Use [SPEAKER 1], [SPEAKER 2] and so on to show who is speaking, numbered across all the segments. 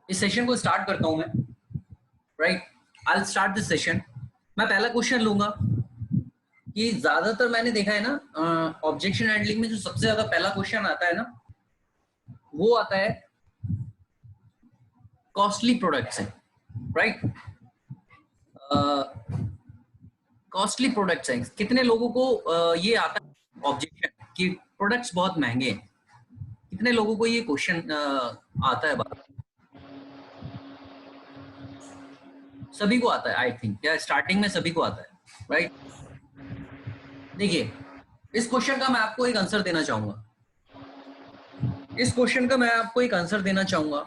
[SPEAKER 1] इस सेशन को स्टार्ट करता हूं मैं। Right, I will start this session. मैं पहला क्वेश्चन लूंगा कि ज्यादातर मैंने देखा है ना ऑब्जेक्शन हैंडलिंग में जो सबसे ज्यादा पहला क्वेश्चन आता है ना वो आता है कॉस्टली प्रोडक्ट्स है। राइट, कॉस्टली प्रोडक्ट्स हैं। कितने लोगों को ये आता है ऑब्जेक्शन कि प्रोडक्ट्स बहुत महंगे हैं? कितने लोगों को ये क्वेश्चन आता है? बात सभी को आता है आई थिंक, या स्टार्टिंग में सभी को आता है। राइट, देखिए इस क्वेश्चन का मैं आपको एक आंसर देना चाहूंगा। इस क्वेश्चन का मैं आपको एक आंसर देना चाहूंगा।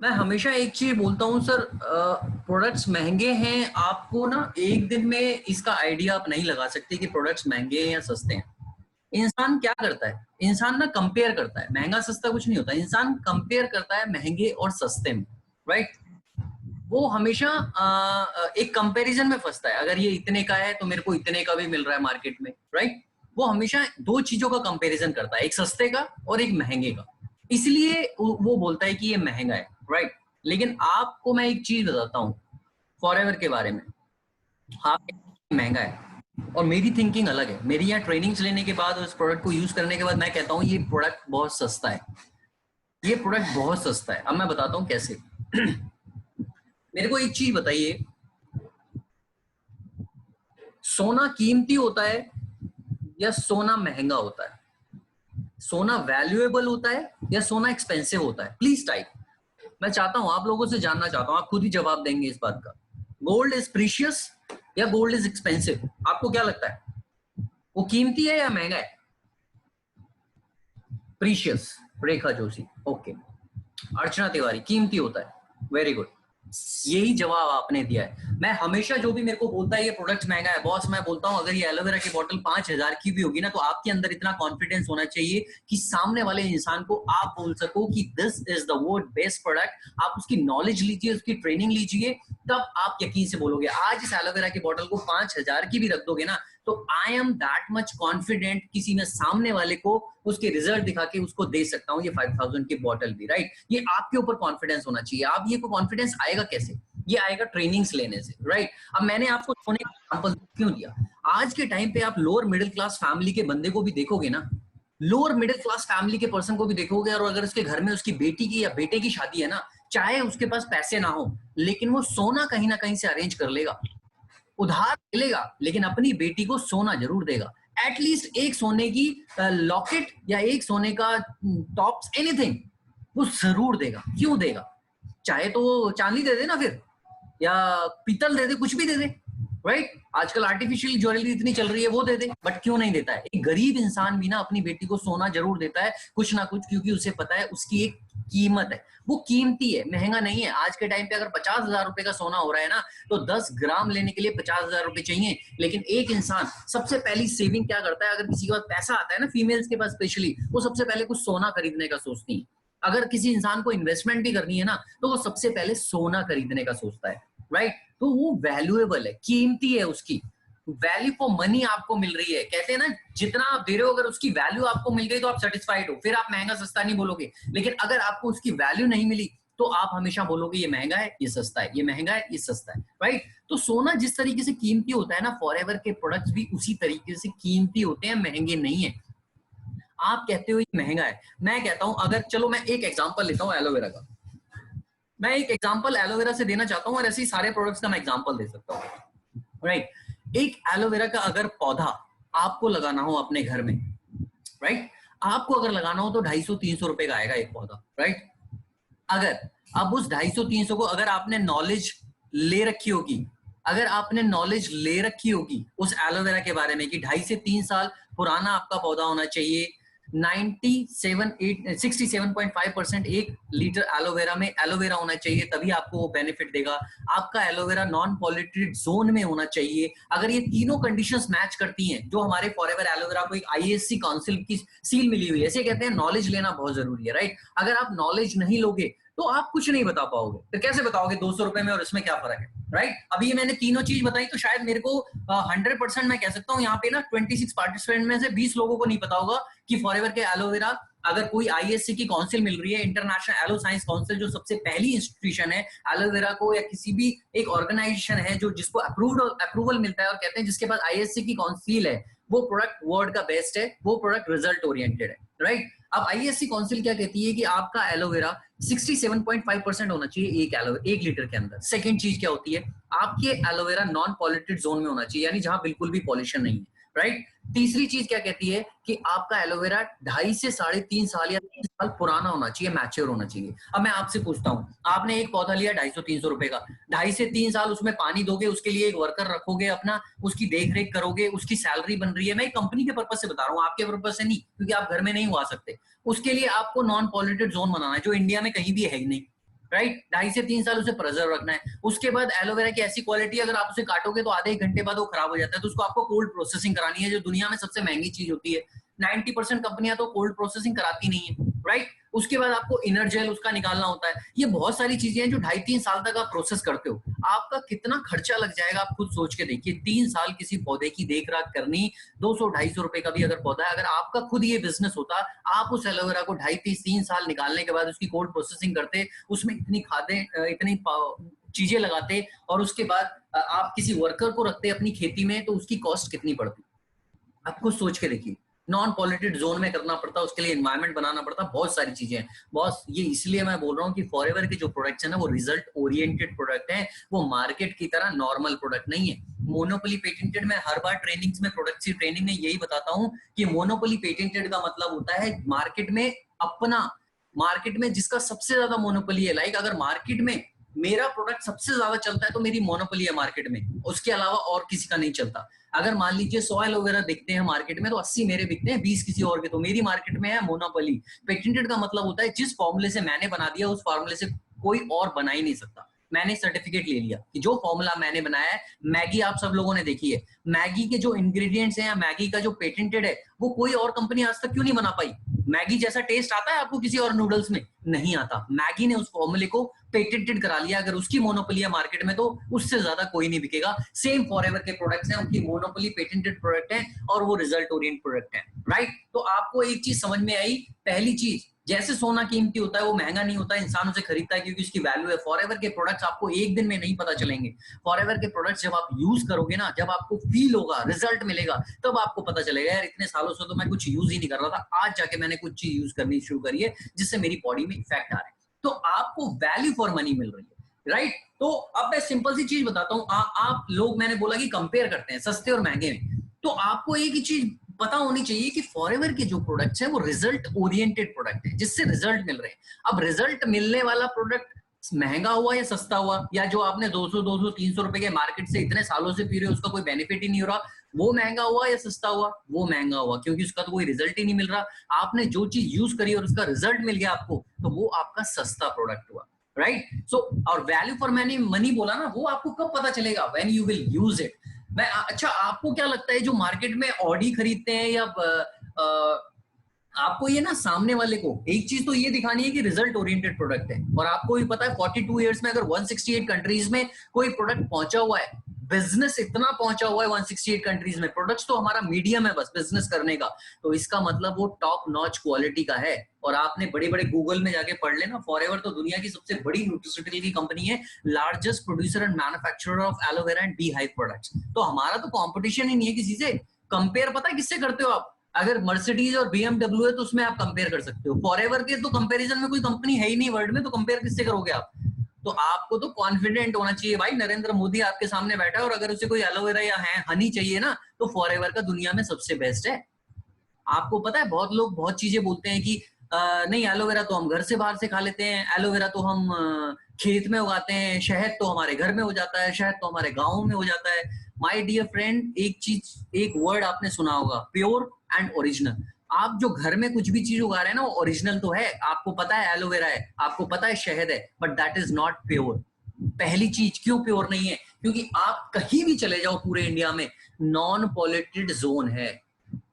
[SPEAKER 1] मैं हमेशा एक चीज बोलता हूं सर, प्रोडक्ट्स महंगे हैं, आपको ना एक दिन में इसका आइडिया आप नहीं लगा सकते कि प्रोडक्ट्स महंगे हैं या सस्ते हैं। इंसान क्या करता है? इंसान ना कंपेयर करता है। महंगा सस्ता कुछ नहीं होता, इंसान कंपेयर करता है महंगे और सस्ते में। राइट, वो हमेशा एक कंपैरिजन में फंसता है। अगर ये इतने का है तो मेरे को इतने का भी मिल रहा है मार्केट में। राइट, वो हमेशा दो चीजों का कंपैरिजन करता है, एक सस्ते का और एक महंगे का। इसलिए वो बोलता है कि ये महंगा है। राइट, लेकिन आपको मैं एक चीज बताता हूँ फॉरएवर के बारे में। आप महंगा है और मेरी थिंकिंग अलग है। मेरी यहाँ ट्रेनिंग्स लेने के बाद और इस प्रोडक्ट को यूज करने के बाद मैं कहता हूँ ये प्रोडक्ट बहुत सस्ता है, ये प्रोडक्ट बहुत सस्ता है। अब मैं बताता हूँ कैसे। मेरे को एक चीज बताइए, सोना कीमती होता है या सोना महंगा होता है? सोना वैल्यूएबल होता है या सोना एक्सपेंसिव होता है? Please type. मैं चाहता हूं, आप लोगों से जानना चाहता हूं, आप खुद ही जवाब देंगे इस बात का। गोल्ड इज प्रीशियस या गोल्ड इज एक्सपेंसिव? आपको क्या लगता है, वो कीमती है या महंगा है? प्रीशियस, रेखा जोशी। ओके, अर्चना तिवारी, कीमती होता है। वेरी गुड, यही जवाब आपने दिया है। मैं हमेशा जो भी मेरे को बोलता है ये प्रोडक्ट महंगा है बॉस, मैं बोलता हूं अगर ये एलोवेरा की बोतल 5,000 की भी होगी ना तो आपके अंदर इतना कॉन्फिडेंस होना चाहिए कि सामने वाले इंसान को आप बोल सको कि this is the world best product. आप उसकी नॉलेज लीजिए, उसकी ट्रेनिंग लीजिए, तब आप यकीन से बोलोगे। आज इस एलोवेरा की बोतल को 5,000 की भी रख दोगे ना तो I am that much confident किसी में सामने वाले को उसके रिजल्ट दिखा के उसको दे सकता हूं ये 5,000 की बोतल भी। राइट, ये आपके ऊपर कॉन्फिडेंस होना चाहिए। आप ये कॉन्फिडेंस आएगा कैसे? ये आएगा ट्रेनिंग्स लेने से। राइट, अब मैंने आपको सोने का एग्जांपल क्यों दिया? आज के टाइम पे आप लोअर मिडिल क्लास फैमिली के बंदे को भी देखोगे ना, लोअर मिडिल क्लास फैमिली के पर्सन को भी देखोगे, और अगर उसके घर में उसकी बेटी की या बेटे की शादी है ना, चाहे उसके पास पैसे ना हो लेकिन वो सोना कहीं ना कहीं से अरेंज कर लेगा, उधार मिलेगा लेकिन अपनी बेटी को सोना जरूर देगा। एटलीस्ट एक सोने की लॉकेट या एक सोने का टॉप्स, एनीथिंग वो जरूर देगा। क्यों देगा? चाहे तो वो चांदी दे दे ना फिर, या पीतल दे दे, कुछ भी दे दे। राइट, आजकल आर्टिफिशियल ज्वेलरी इतनी चल रही है, वो दे दे। बट क्यों नहीं देता है? एक गरीब इंसान भी ना अपनी बेटी को सोना जरूर देता है, कुछ ना कुछ, क्योंकि उसे पता है उसकी एक कीमत है, वो कीमती है, महंगा नहीं है। आज के टाइम पे अगर 50,000 रुपए का सोना हो रहा है ना तो 10 ग्राम लेने के लिए 50,000 रुपए चाहिए। लेकिन एक इंसान सबसे पहली सेविंग क्या करता है? अगर किसी के पास पैसा आता है ना, फीमेल्स के पास स्पेशली, वो सबसे पहले कुछ सोना खरीदने का सोचती है। अगर किसी इंसान को इन्वेस्टमेंट भी करनी है ना तो वो सबसे पहले सोना खरीदने का सोचता है। राइट, तो वो वैल्यूएबल है, कीमती है, उसकी वैल्यू फॉर मनी आपको मिल रही है। कहते हैं ना, जितना आप दे रहे हो अगर उसकी वैल्यू आपको मिल गई तो आप सेटिस्फाइड हो, फिर आप महंगा सस्ता नहीं बोलोगे। लेकिन अगर आपको उसकी वैल्यू नहीं मिली तो आप हमेशा बोलोगे ये महंगा है, ये सस्ता है, ये महंगा है, ये सस्ता है। राइट, तो सोना जिस तरीके से कीमती होता है ना, फॉरएवर के प्रोडक्ट्स भी उसी तरीके से कीमती होते हैं, महंगे नहीं है। आप कहते हो ये महंगा है, मैं कहता हूं, अगर चलो मैं एक एग्जांपल लेता हूं एलोवेरा का। मैं एक एग्जांपल एलोवेरा से देना चाहता हूं और ऐसे ही सारे प्रोडक्ट्स का मैं एग्जांपल दे सकता हूं। राइट, एक एलोवेरा का अगर पौधा आपको लगाना हो अपने घर में, राइट, आपको अगर लगाना हो तो 250-300 रुपए का आएगा एक पौधा। राइट, अगर अब उस 250-300 को अगर आपने नॉलेज ले रखी होगी, अगर आपने नॉलेज ले रखी होगी उस एलोवेरा के बारे में कि 2.5 से 3 साल पुराना आपका पौधा होना चाहिए, 67.5% 1 लीटर एलोवेरा में एलोवेरा होना चाहिए, तभी आपको वो बेनिफिट देगा। आपका एलोवेरा नॉन पॉल्यूटेड जोन में होना चाहिए। अगर ये तीनों कंडीशंस मैच करती हैं, जो हमारे फॉरएवर एलोवेरा को एक आईएससी काउंसिल की सील मिली हुई है, ऐसे कहते हैं नॉलेज लेना बहुत जरूरी है। राइट, अगर आप नॉलेज नहीं लोगे तो आप कुछ नहीं बता पाओगे। तो कैसे बताओगे 200 रुपए में और इसमें क्या फर्क है? राइट, अभी ये मैंने तीनों चीज बताई तो शायद मेरे को 100% मैं कह सकता हूँ यहाँ पे ना 26 पार्टिसिपेंट में से 20 लोगों को नहीं पता होगा कि फॉरएवर के एलोवेरा अगर कोई आईएससी की काउंसिल मिल रही है, इंटरनेशनल एलो साइंस काउंसिल, जो सबसे पहली इंस्टीट्यूशन है एलोवेरा को, या किसी भी एक ऑर्गेनाइजेशन है जो जिसको अप्रूवल मिलता है और कहते हैं जिसके पास आईएससी की काउंसिल है, वो प्रोडक्ट वर्ल्ड का बेस्ट है, वो प्रोडक्ट रिजल्ट ओरिएंटेड है, राइट। अब आईएससी काउंसिल क्या कहती है कि आपका एलोवेरा 67.5% होना चाहिए एक लीटर के अंदर। सेकेंड चीज क्या होती है, आपके एलोवेरा नॉन पॉल्यूटेड जोन में होना चाहिए, यानी जहां बिल्कुल भी पॉल्यूशन नहीं है, राइट। तीसरी चीज क्या कहती है कि आपका एलोवेरा 2.5 से 3.5 साल या 3 साल पुराना होना चाहिए, मैच्योर होना चाहिए। अब मैं आपसे पूछता हूं, आपने एक पौधा लिया 250-300 रुपए का, 2.5 से 3 साल उसमें पानी दोगे, उसके लिए एक वर्कर रखोगे अपना, उसकी देख रेख करोगे, उसकी सैलरी बन रही है। मैं कंपनी के पर्पज से बता रहा हूँ, आपके पर्पज से नहीं, क्योंकि आप घर में नहीं उगा सकते। उसके लिए आपको नॉन पॉल्यूटेड जोन बनाना है, जो इंडिया में कहीं भी है ही नहीं, राइट। 2.5 से 3 साल उसे प्रिजर्व रखना है। उसके बाद एलोवेरा की ऐसी क्वालिटी, अगर आप उसे काटोगे तो आधे 1 घंटे बाद वो खराब हो जाता है, तो उसको आपको कोल्ड प्रोसेसिंग करानी है, जो दुनिया में सबसे महंगी चीज होती है। 90% कंपनियां तो कोल्ड प्रोसेसिंग कराती नहीं है, राइट। उसके बाद आपको इनर जेल उसका निकालना होता है। ये बहुत सारी चीजें हैं जो 2.5-3 साल तक आप प्रोसेस करते हो। आपका कितना खर्चा लग जाएगा आप खुद सोच के देखिए। 3 साल किसी पौधे की देख रेख करनी, 200-250 रुपए का भी अगर पौधा है, अगर आपका खुद ये बिजनेस होता, आप उस एलोवेरा को 2.5-3 साल निकालने के बाद उसकी कोल्ड प्रोसेसिंग करते, उसमें इतनी खादें, इतनी चीजें लगाते, और उसके बाद आप किसी वर्कर को रखते अपनी खेती में, तो उसकी कॉस्ट कितनी पड़ती, आप खुद सोच के देखिए। नॉन पॉल्यूटेड जोन में करना पड़ता, उसके लिए एनवायरनमेंट बनाना पड़ता, बहुत सारी चीजें हैं बॉस। ये इसलिए मैं बोल रहा हूँ कि फॉरएवर के जो प्रोडक्ट्स है ना, वो रिजल्ट ओरिएंटेड प्रोडक्ट है, वो मार्केट की तरह नॉर्मल प्रोडक्ट नहीं है। मोनोपोली पेटेंटेड, मैं हर बार ट्रेनिंग्स में, प्रोडक्ट्स की ट्रेनिंग में यही बताता हूँ कि मोनोपोली पेटेंटेड का मतलब होता है मार्केट में अपना, मार्केट में जिसका सबसे ज्यादा मोनोपोली है। लाइक अगर मार्केट में मेरा प्रोडक्ट सबसे ज्यादा चलता है तो मेरी मोनोपोली है मार्केट में, उसके अलावा और किसी का नहीं चलता। अगर मान लीजिए 100 एलोवेरा बिकते हैं मार्केट में, तो 80 मेरे बिकते हैं, 20 किसी और के, तो मेरी मार्केट में है मोनोपोली। पेटेंटेड का मतलब होता है जिस फॉर्मूले से मैंने बना दिया, उस फॉर्मूले से कोई और बना ही नहीं सकता। मैंने सर्टिफिकेट ले लिया कि जो फॉर्मूला मैंने बनाया है, मैगी आप सब लोगों ने देखी है, मैगी के जो इंग्रेडिएंट्स हैं या मैगी का जो पेटेंटेड है, वो कोई और कंपनी आज तक क्यों नहीं बना पाई? मैगी जैसा टेस्ट आता है आपको किसी और नूडल्स में? नहीं आता। मैगी ने उस फॉर्मूले को पेटेंटेड करा लिया। अगर उसकी मोनोपोली है मार्केट में, तो उससे ज्यादा कोई नहीं बिकेगा। सेम फॉरएवर के प्रोडक्ट्स हैं, उनकी मोनोपोली पेटेंटेड प्रोडक्ट है, और वो रिजल्ट ओरिएंटेड प्रोडक्ट है, राइट। तो आपको एक चीज समझ में आई, पहली चीज, जैसे सोना कीमती होता है, वो महंगा नहीं होता, इंसान उसे खरीदता है क्योंकि उसकी वैल्यू है। फॉरएवर के प्रोडक्ट्स आपको एक दिन में नहीं पता चलेंगे। फॉरएवर के प्रोडक्ट्स जब आप यूज करोगे ना, जब आपको फील होगा, रिजल्ट मिलेगा, तब आपको पता चलेगा यार इतने सालों से तो मैं कुछ यूज ही नहीं कर रहा था, आज जाके मैंने कुछ चीज यूज करनी शुरू करी है जिससे मेरी बॉडी में इफेक्ट आ रहे हैं। तो आपको वैल्यू फॉर मनी मिल रही है, राइट। तो अब मैं सिंपल सी चीज बताता हूँ। आप लोग, मैंने बोला कि कंपेयर करते हैं सस्ते और महंगे में, तो आपको एक ही चीज पता होनी चाहिए कि फॉरएवर के जो प्रोडक्ट्स हैं वो रिजल्ट ओरिएंटेड प्रोडक्ट है, जिससे रिजल्ट मिल रहे हैं। अब रिजल्ट मिलने वाला प्रोडक्ट महंगा हुआ या सस्ता हुआ, या जो आपने 200-300 रुपए के मार्केट से इतने सालों से पी रहे हो, उसका कोई बेनिफिट ही नहीं हो रहा, वो महंगा हुआ या सस्ता हुआ? वो महंगा हुआ, क्योंकि उसका तो कोई रिजल्ट ही नहीं मिल रहा। आपने जो चीज यूज करी और उसका रिजल्ट मिल गया आपको, तो वो आपका सस्ता प्रोडक्ट हुआ, राइट। सो और वैल्यू फॉर मनी बोला ना, वो आपको कब पता चलेगा? When you will use it. मैं, अच्छा, आपको क्या लगता है जो मार्केट में ऑडी खरीदते हैं या आपको ये ना, सामने वाले को एक चीज तो ये दिखानी है कि रिजल्ट ओरिएंटेड प्रोडक्ट है, और आपको भी पता है 42 इयर्स में अगर 168 कंट्रीज में कोई प्रोडक्ट पहुंचा हुआ है, बिजनेस इतना पहुंचा हुआ है 168 कंट्रीज में, प्रोडक्ट्स तो हमारा मीडियम है बस बिजनेस करने का, तो इसका मतलब वो टॉप नॉच क्वालिटी का है। और आपने बड़े बड़े गूगल में जाके पढ़ लेना, फॉरएवर तो दुनिया की सबसे बड़ी न्यूट्रिस्यूटिकल की कंपनी है, largest producer and manufacturer of aloe vera and bee hive products. तो हमारा तो कंपटीशन ही नहीं है किसी से। कंपेयर पता है किससे करते हो आप? अगर मर्सिडीज और बीएमडब्ल्यू है तो उसमें आप कंपेयर कर सकते हो। फॉरएवर के तो कंपैरिजन में कोई कंपनी है ही नहीं वर्ल्ड में, तो कंपेयर किससे करोगे आप? तो आपको तो कॉन्फिडेंट होना चाहिए भाई, नरेंद्र मोदी आपके सामने बैठा है और अगर उसे कोई एलोवेरा या हनी चाहिए ना, तो फॉरएवर का दुनिया में सबसे बेस्ट है। आपको पता है बहुत लोग बहुत चीजें बोलते हैं कि नहीं, एलोवेरा तो हम घर से बाहर से खा लेते हैं, एलोवेरा तो हम खेत में उगाते हैं, शहद तो हमारे घर में हो जाता है, शहद तो हमारे गाँव में हो जाता है। माय डियर फ्रेंड, एक चीज, एक वर्ड आपने सुना होगा, प्योर एंड ओरिजिनल। आप जो घर में कुछ भी चीज उगा रहे हैं ना, वो ओरिजिनल तो है, आपको पता है एलोवेरा है, आपको पता है शहद है, but that is not pure. पहली चीज, क्यों प्योर नहीं है? क्योंकि आप कहीं भी चले जाओ पूरे इंडिया में, नॉन पॉल्यूटेड जोन है।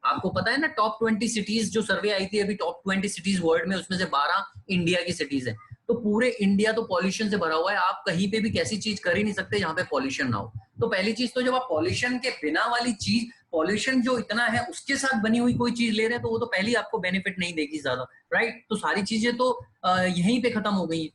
[SPEAKER 1] आपको पता है ना, टॉप 20 सिटीज जो सर्वे आई थी अभी, टॉप 20 सिटीज वर्ल्ड में, उसमें से 12 इंडिया की सिटीज है। तो पूरे इंडिया तो पॉल्यूशन से भरा हुआ है। आप कहीं पे भी कैसी चीज कर ही नहीं सकते जहां पे पॉल्यूशन ना हो। तो पहली चीज तो जब आप पॉल्यूशन के बिना वाली चीज, पॉल्यूशन जो इतना है उसके साथ बनी हुई कोई चीज ले रहे हैं, तो वो तो पहले आपको बेनिफिट नहीं देगी ज्यादा, राइट। तो सारी चीजें तो यहीं पे खत्म हो गई है।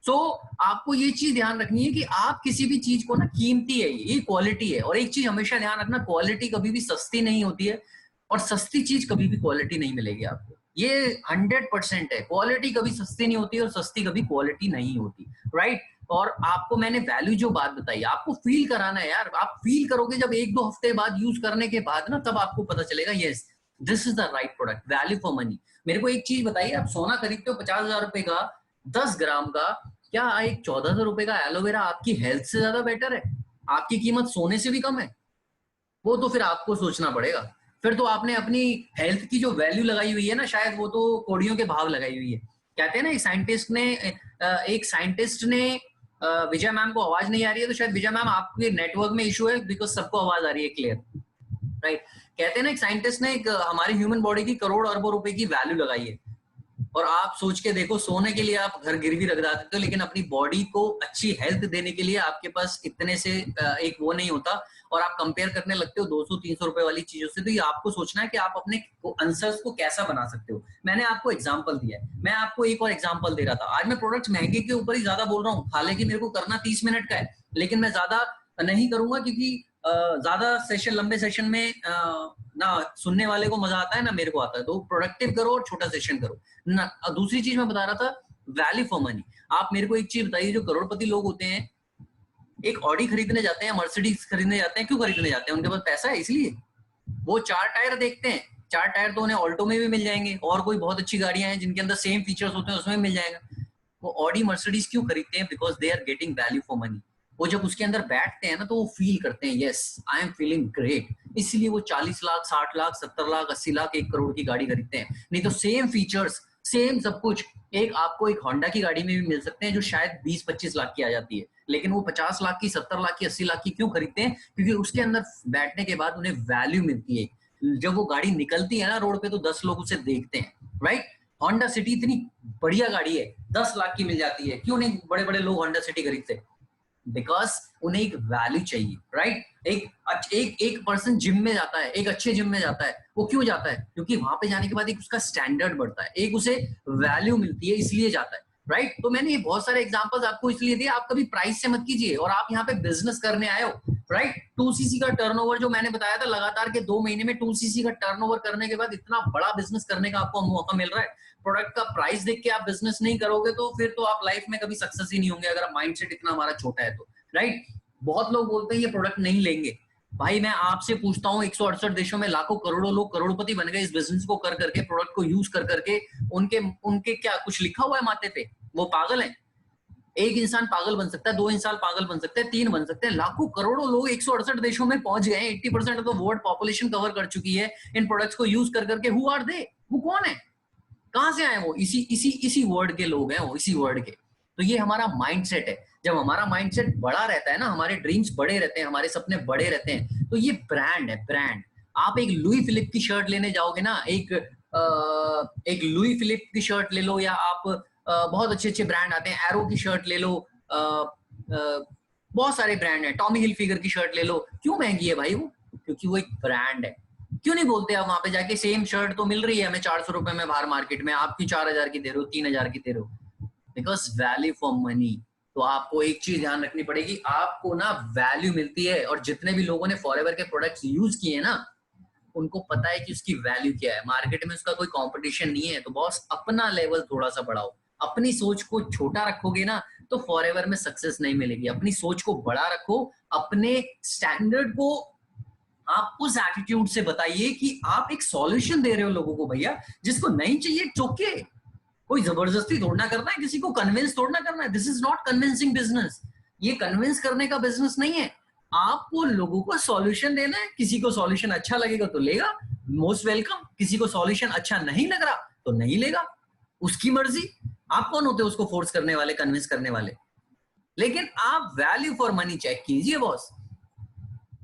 [SPEAKER 1] सो आपको ये चीज ध्यान रखनी है कि आप किसी भी चीज को ना, कीमती है ये क्वालिटी है। और एक चीज हमेशा ध्यान रखना, क्वालिटी कभी भी सस्ती नहीं होती है, और सस्ती चीज कभी भी क्वालिटी नहीं मिलेगी आपको। ये 100% है, क्वालिटी कभी सस्ती नहीं होती और सस्ती कभी क्वालिटी नहीं होती, राइट। और आपको मैंने वैल्यू जो बात बताई, आपको फील कराना है यार। आप फील करोगे जब 1-2 हफ्ते बाद यूज करने के बाद ना, तब आपको पता चलेगा yes this is the right product, value for money. मेरे को एक चीज बताइए, आप सोना खरीदते हो 50,000 रुपए का 10 ग्राम का, क्या एक 1400 रुपए का एलोवेरा आपकी हेल्थ से ज्यादा बेटर है? आपकी कीमत सोने से भी कम है? वो तो फिर आपको सोचना पड़ेगा। फिर तो आपने अपनी हेल्थ की जो वैल्यू लगाई हुई है ना, शायद वो तो कौड़ियों के भाव लगाई हुई है। कहते हैं ना, एक साइंटिस्ट ने विजय मैम को आवाज नहीं आ रही है, तो शायद विजय मैम आपके नेटवर्क में इशू है, बिकॉज सबको आवाज आ रही है क्लियर, राइट। कहते हैं ना, एक साइंटिस्ट ने हमारे ह्यूमन बॉडी की करोड़ अरबों रुपए की वैल्यू लगाई है। और आप सोच के देखो, सोने के लिए आप घर गिरवी रख देते हो, लेकिन अपनी बॉडी को अच्छी हेल्थ देने के लिए आपके पास इतने से एक वो नहीं होता, और आप कंपेयर करने लगते हो 200-300 रुपए वाली चीजों से। तो ये आपको सोचना है कि आप अपने आंसर्स को कैसा बना सकते हो। मैंने आपको एग्जांपल दिया है, मैं आपको एक और एग्जांपल दे रहा था। आज मैं प्रोडक्ट्स महंगे के ऊपर ही ज्यादा बोल रहा हूँ, हालांकि मेरे को करना 30 मिनट का है, लेकिन मैं ज्यादा नहीं करूंगा, क्योंकि ज्यादा सेशन, लंबे सेशन में ना सुनने वाले को मजा आता है ना मेरे को आता है। तो प्रोडक्टिव करो और छोटा सेशन करो ना। दूसरी चीज मैं बता रहा था, वैल्यू फॉर मनी। आप मेरे को एक चीज बताइए, जो करोड़पति लोग होते हैं, एक ऑडी खरीदने जाते हैं, मर्सिडीज खरीदने जाते हैं, क्यों खरीदने जाते हैं? उनके पास पैसा है इसलिए। वो 4 टायर देखते हैं, 4 टायर तो उन्हें ऑल्टो में भी मिल जाएंगे, और कोई बहुत अच्छी गाड़ियां हैं जिनके अंदर सेम फीचर्स होते हैं उसमें मिल जाएगा। वो ऑडी मर्सिडीज क्यों खरीदते हैं? Because they are getting value for money. वो जब उसके अंदर बैठते हैं ना, तो वो फील करते हैं yes I am feeling great, इसलिए वो 40 लाख, 60 लाख, 70 लाख, 80 लाख, 1 करोड़ की गाड़ी खरीदते हैं। नहीं तो सेम फीचर्स, सेम सब कुछ एक आपको एक होंडा की गाड़ी में भी मिल सकते हैं, जो शायद 20-25 लाख की आ जाती है, लेकिन वो 50 लाख की, 70 लाख की, 80 लाख की क्यों खरीदते हैं? क्योंकि उसके अंदर बैठने के बाद उन्हें वैल्यू मिलती है। जब वो गाड़ी निकलती है ना रोड पे, तो 10 लोग उसे देखते हैं, राइट। होंडा सिटी इतनी बढ़िया गाड़ी है, 10 लाख की मिल जाती है, क्यों नहीं बड़े बड़े लोग होंडा सिटी खरीदते? बिकॉज उन्हें एक वैल्यू चाहिए, राइट। एक पर्सन जिम में जाता है, एक अच्छे जिम में जाता है, वो क्यों जाता है? क्योंकि वहां पे जाने के बाद एक उसका स्टैंडर्ड बढ़ता है, एक उसे वैल्यू मिलती है, इसलिए जाता है, राइट। तो मैंने ये बहुत सारे एग्जांपल्स आपको इसलिए दिए, आप कभी प्राइस से मत कीजिए। और आप यहाँ पे बिजनेस करने आए हो, राइट। 2cc का टर्नओवर जो मैंने बताया था, लगातार के 2 महीने में 2cc का टर्नओवर करने के बाद इतना बड़ा बिजनेस करने का आपको मौका मिल रहा है। प्रोडक्ट का प्राइस देख के आप बिजनेस नहीं करोगे, तो फिर तो आप लाइफ में कभी सक्सेस ही नहीं होंगे, अगर माइंडसेट इतना हमारा छोटा है तो, राइट। बहुत लोग बोलते हैं ये प्रोडक्ट नहीं लेंगे। भाई मैं आपसे पूछता हूँ, 168 देशों में लाखों करोड़ों लोग करोड़पति बन गए इस बिजनेस को कर करके, प्रोडक्ट को यूज कर करके। उनके उनके क्या कुछ लिखा हुआ है माथे पे? वो पागल है? एक इंसान पागल बन सकता है, 2 इंसान पागल बन सकते हैं, 3 बन सकते हैं, लाखों करोड़ों लोग 168 देशों में पहुंच गए। 80% of the world population cover कर चुकी है इन प्रोडक्ट्स को यूज कर करके। Who are they? वो कौन है? कहां से आए? वो इसी वर्ड के लोग हैं, वो इसी वर्ड के। तो ये हमारा माइंडसेट है। जब हमारा माइंडसेट बड़ा रहता है ना, हमारे ड्रीम्स बड़े रहते हैं, हमारे सपने बड़े रहते हैं, तो ये ब्रांड है, ब्रांड। आप एक लुई फिलिप की शर्ट लेने जाओगे ना, एक लुई फिलिप की शर्ट ले लो, या आप बहुत अच्छे अच्छे ब्रांड आते हैं, एरो की शर्ट ले लो, बहुत सारे ब्रांड है, टॉमी हिलफिगर की शर्ट ले लो। क्यों महंगी है भाई वो? क्योंकि वो एक ब्रांड है। क्यों नहीं बोलते आप वहां पे जाके, सेम शर्ट तो मिल रही है हमें 400 रुपए में बाहर मार्केट में, आप क्यों 4000 की दे रहे हो, 3000 की दे रहे हो? Because value for money. तो आपको एक चीज ध्यान रखनी पड़ेगी, आपको ना वैल्यू मिलती है। और जितने भी लोगों ने फॉरएवर के प्रोडक्ट्स यूज किए ना, उनको पता है कि उसकी वैल्यू क्या है, मार्केट में उसका कोई कंपटीशन नहीं है। तो बॉस अपना लेवल थोड़ा सा बढ़ाओ, अपनी सोच को छोटा रखोगे ना, तो फॉरएवर में सक्सेस नहीं मिलेगी। अपनी सोच को बड़ा रखो, अपने स्टैंडर्ड को आप उस एटीट्यूड से बताइए कि आप एक सॉल्यूशन दे रहे हो लोगों को। भैया जिसको नहीं चाहिए चोके, कोई जबरदस्ती तोड़ना करना है, किसी को कन्विंस तोड़ना करना है। This is not convincing business. ये कन्विंस करने का बिजनेस नहीं है। आपको लोगों को सॉल्यूशन देना है। किसी को सॉल्यूशन अच्छा लगेगा तो लेगा, मोस्ट वेलकम। किसी को सॉल्यूशन अच्छा नहीं लग रहा तो नहीं लेगा, उसकी मर्जी। आप कौन होते हो उसको फोर्स करने वाले, कन्विंस करने वाले? लेकिन आप वैल्यू फॉर मनी चेक कीजिए बॉस।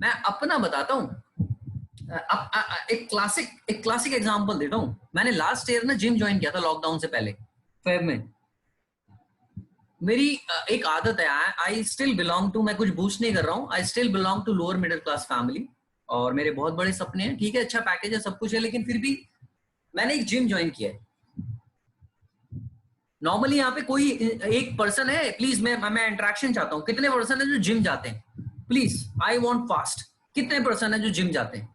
[SPEAKER 1] मैं अपना बताता हूं, एक क्लासिक एग्जांपल देता हूं। मैंने लास्ट ईयर ना जिम ज्वाइन किया था लॉकडाउन से पहले, फेब में। मेरी एक आदत है, आई स्टिल बिलोंग टू, मैं कुछ बूस्ट नहीं कर रहा हूँ, I still belong to lower middle class family, और मेरे बहुत बड़े सपने हैं, ठीक है, अच्छा पैकेज है, सब कुछ है, लेकिन फिर भी मैंने एक जिम ज्वाइन किया है। नॉर्मली यहाँ पे कोई एक पर्सन है, प्लीज मैं इंटरेक्शन चाहता हूँ, कितने पर्सन है जो जिम जाते हैं, प्लीज, आई वांट फास्ट, कितने पर्सन है जो जिम जाते हैं,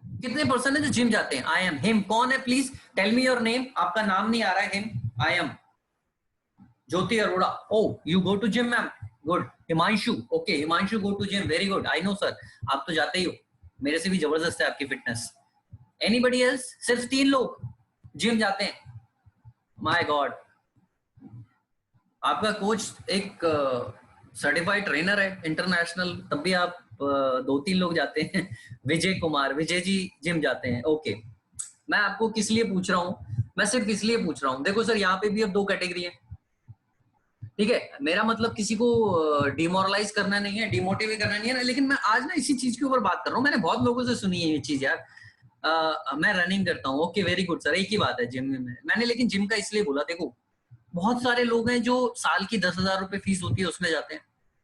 [SPEAKER 1] कितने पर्सन है जो जिम जाते हैं? आई एम हिम, कौन है please tell me your name, आपका नाम नहीं आ रहा है, Him, I am Jyoti Arora, oh you go to gym ma'am, good, Himanshu, okay Himanshu go to gym, very good, I know sir, आप तो जाते ही हो, मेरे से भी जबरदस्त है आपकी फिटनेस। Anybody else? सिर्फ 3 लोग जिम जाते हैं, माय गॉड। आपका कोच एक सर्टिफाइड ट्रेनर है इंटरनेशनल, तब भी आप 2-3 लोग जाते हैं। विजय कुमार, विजय जी जिम जाते हैं, ओके। मैं आपको किस लिए पूछ रहा हूँ, मैं सिर्फ इसलिए पूछ रहा हूँ, देखो सर यहाँ पे भी अब 2 कैटेगरी है, ठीक है, मेरा मतलब किसी को डिमोरलाइज करना नहीं है, डिमोटिवेट करना नहीं है, लेकिन मैं आज ना इसी चीज के ऊपर बात कर रहा हूँ, मैंने बहुत लोगों से सुनी है ये चीज यार। मैं रनिंग करता हूँ, ओके वेरी गुड सर, एक ही बात है जिम में, मैंने लेकिन जिम का इसलिए बोला, देखो बहुत सारे लोग हैं जो साल की 10,000 रुपए फीस होती है उसमें जाते हैं,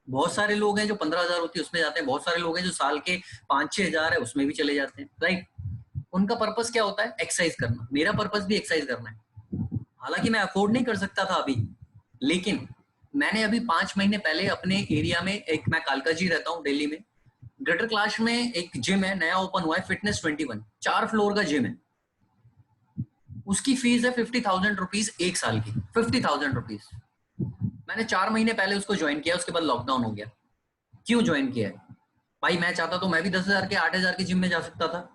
[SPEAKER 1] बहुत सारे लोग हैं जो 15,000 होती है उसमें जाते हैं, बहुत सारे लोग हैं जो साल के 5-6 हजार है उसमें भी चले जाते हैं, राइट। उनका पर्पस क्या होता है? एक्सरसाइज करना, मेरा पर्पस भी एक्सरसाइज करना है, हालांकि मैं अफोर्ड नहीं कर सकता था अभी, लेकिन मैंने अभी 5 महीने पहले अपने एरिया में, एक मैं कालका जी रहता हूँ दिल्ली में, ग्रेटर कैलाश में एक जिम है, नया ओपन हुआ है, फिटनेस 21, 4 फ्लोर का जिम है, उसकी फीस है 50,000 रुपीज एक साल की, 50,000 रुपीज। मैंने 4 महीने पहले उसको ज्वाइन किया, उसके बाद लॉकडाउन हो गया। क्यों ज्वाइन किया है भाई? मैं चाहता तो मैं भी 10,000 के 8,000 के जिम में जा सकता था,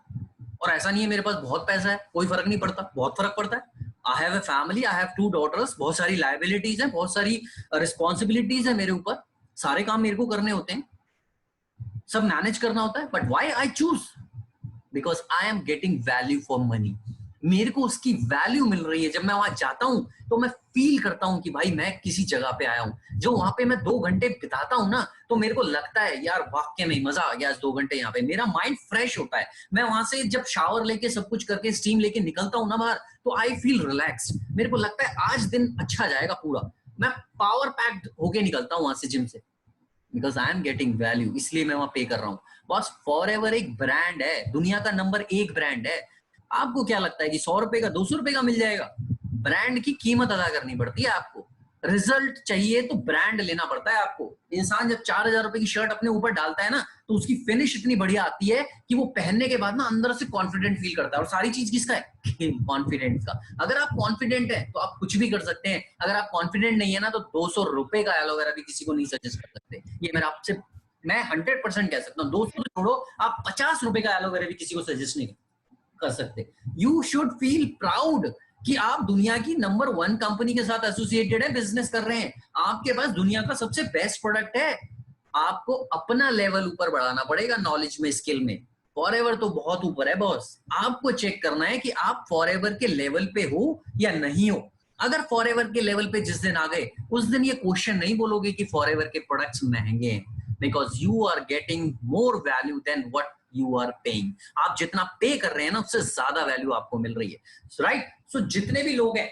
[SPEAKER 1] और ऐसा नहीं है मेरे पास बहुत पैसा है, कोई फर्क नहीं पड़ता, बहुत फर्क पड़ता है। I have a family, I have 2 daughters, बहुत सारी लाइबिलिटीज है, बहुत सारी रिस्पॉन्सिबिलिटीज है मेरे ऊपर, सारे काम मेरे को करने होते हैं, सब मैनेज करना होता है, but why I choose? Because I am getting value for money, मेरे को उसकी वैल्यू मिल रही है। जब मैं वहां जाता हूं तो मैं फील करता हूं कि भाई मैं किसी जगह पे आया हूं, जो वहां पे मैं 2 घंटे बिताता हूं ना, तो मेरे को लगता है यार वाकई में मजा आ गया, 2 घंटे यहाँ पे, मेरा माइंड फ्रेश होता है। मैं वहां से जब शावर लेके सब कुछ करके स्टीम लेके निकलता हूं ना बाहर, तो आई फील रिलैक्स्ड, मेरे को लगता है आज दिन अच्छा जाएगा पूरा, मैं पावर पैक्ड होके निकलता हूं वहां से जिम से, because I am getting value, इसलिए मैं वहां पे कर रहा हूँ। बस फॉरएवर एक ब्रांड है, दुनिया का नंबर 1 ब्रांड है। आपको क्या लगता है कि 100 रुपए का 200 रुपए का मिल जाएगा? ब्रांड की कीमत अदा करनी पड़ती है आपको, रिजल्ट चाहिए तो ब्रांड लेना पड़ता है आपको। इंसान जब 4,000 रुपए की शर्ट अपने ऊपर डालता है ना, तो उसकी फिनिश इतनी बढ़िया आती है कि वो पहनने के बाद ना अंदर से कॉन्फिडेंट फील करता है, और सारी चीज किसका है? कॉन्फिडेंस का। अगर आप कॉन्फिडेंट है तो आप कुछ भी कर सकते हैं, अगर आप कॉन्फिडेंट नहीं है ना, तो 200 रुपए का एलोवेरा भी किसी को नहीं सजेस्ट कर सकते। ये मेरा आपसे, मैं 100% कह सकता हूँ, 200 छोड़ो, आप 50 रुपए का एलोवेरा भी किसी को सजेस्ट नहीं कर सकते। यू शुड फील प्राउड कि आप दुनिया की नंबर 1 कंपनी के साथ एसोसिएटेड है, बिजनेस कर रहे हैं, आपके पास दुनिया का सबसे बेस्ट प्रोडक्ट है। आपको अपना लेवल ऊपर बढ़ाना पड़ेगा, नॉलेज में, स्किल में। फॉरएवर तो बहुत ऊपर है बॉस, आपको चेक करना है कि आप फॉरएवर के लेवल पे हो या नहीं हो। अगर फॉरएवर के लेवल पे जिस दिन आ गए, उस दिन ये क्वेश्चन नहीं बोलोगे कि फॉरएवर के प्रोडक्ट्स महंगे हैं, because you are getting more value than what you are paying. आप जितना पे कर रहे हैं ना, उससे ज्यादा वैल्यू आपको मिल रही है, राइट। सो जितने भी लोग हैं,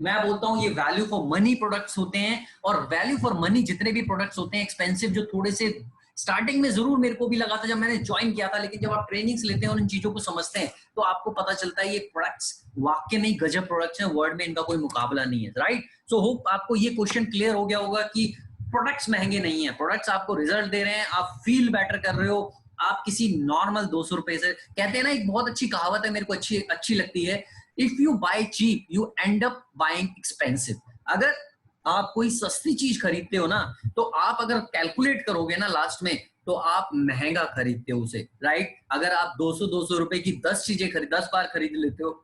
[SPEAKER 1] मैं बोलता हूं ये वैल्यू फॉर मनी प्रोडक्ट्स होते हैं, और वैल्यू फॉर मनी जितने भी प्रोडक्ट्स होते हैं एक्सपेंसिव, जो थोड़े से स्टार्टिंग में जरूर मेरे को भी लगा था जब मैंने ज्वाइन किया था, लेकिन जब आप ट्रेनिंग्स लेते हैं और इन चीजों को समझते हैं, तो आपको पता चलता है ये प्रोडक्ट्स वाकई में गजब प्रोडक्ट्स हैं, वर्ल्ड में इनका कोई मुकाबला नहीं है, राइट। सो होप आपको ये क्वेश्चन क्लियर हो गया होगा कि प्रोडक्ट्स महंगे नहीं है, प्रोडक्ट्स आपको रिजल्ट दे रहे हैं, आप फील बेटर कर रहे हो। आप किसी नॉर्मल 200 रुपए से, कहते हैं ना, एक बहुत अच्छी कहावत है, मेरे को अच्छी लगती है, if you buy cheap you end up buying expensive. अगर आप कोई सस्ती चीज खरीदते हो ना, तो आप अगर कैलकुलेट करोगे ना लास्ट में, तो आप महंगा खरीदते हो उसे, राइट। अगर आप 200 रुपए की 10 बार खरीद लेते हो,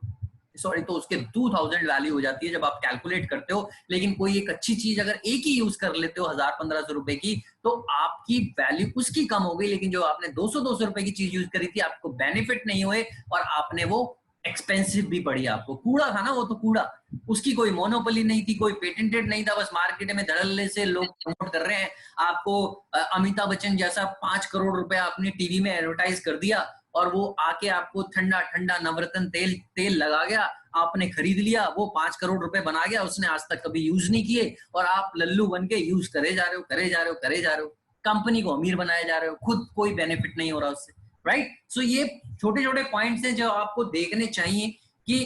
[SPEAKER 1] सॉरी, तो उसके 2000 वैल्यू हो जाती है जब आप कैलकुलेट करते हो। लेकिन कोई एक अच्छी चीज अगर एक ही यूज कर लेते हो 1000-1500 रुपए की, तो आपकी वैल्यू उसकी कम हो गई, लेकिन जो आपने 200 रुपए की चीज यूज करी थी, आपको बेनिफिट नहीं हुए, और आपने वो एक्सपेंसिव भी पड़ी आपको। कूड़ा था ना वो, तो कूड़ा, उसकी कोई मोनोपोली नहीं थी, कोई पेटेंटेड नहीं था, बस मार्केट में धड़ल्ले से लोग प्रमोट कर रहे हैं आपको। अमिताभ बच्चन जैसा 5 करोड़ रुपया आपने टीवी में एडवर्टाइज कर दिया, और वो आके आपको ठंडा ठंडा नवरत्न तेल तेल लगा गया, आपने खरीद लिया, वो 5 करोड़ रुपए बना गया, उसने आज तक कभी यूज नहीं किए और आप लल्लू बन के यूज करे जा रहे हो, करे जा रहे हो, करे जा रहे हो, कंपनी को अमीर बनाए जा रहे हो, खुद कोई बेनिफिट नहीं हो रहा उससे, राइट? सो ये छोटे छोटे पॉइंट्स हैं जो आपको देखने चाहिए कि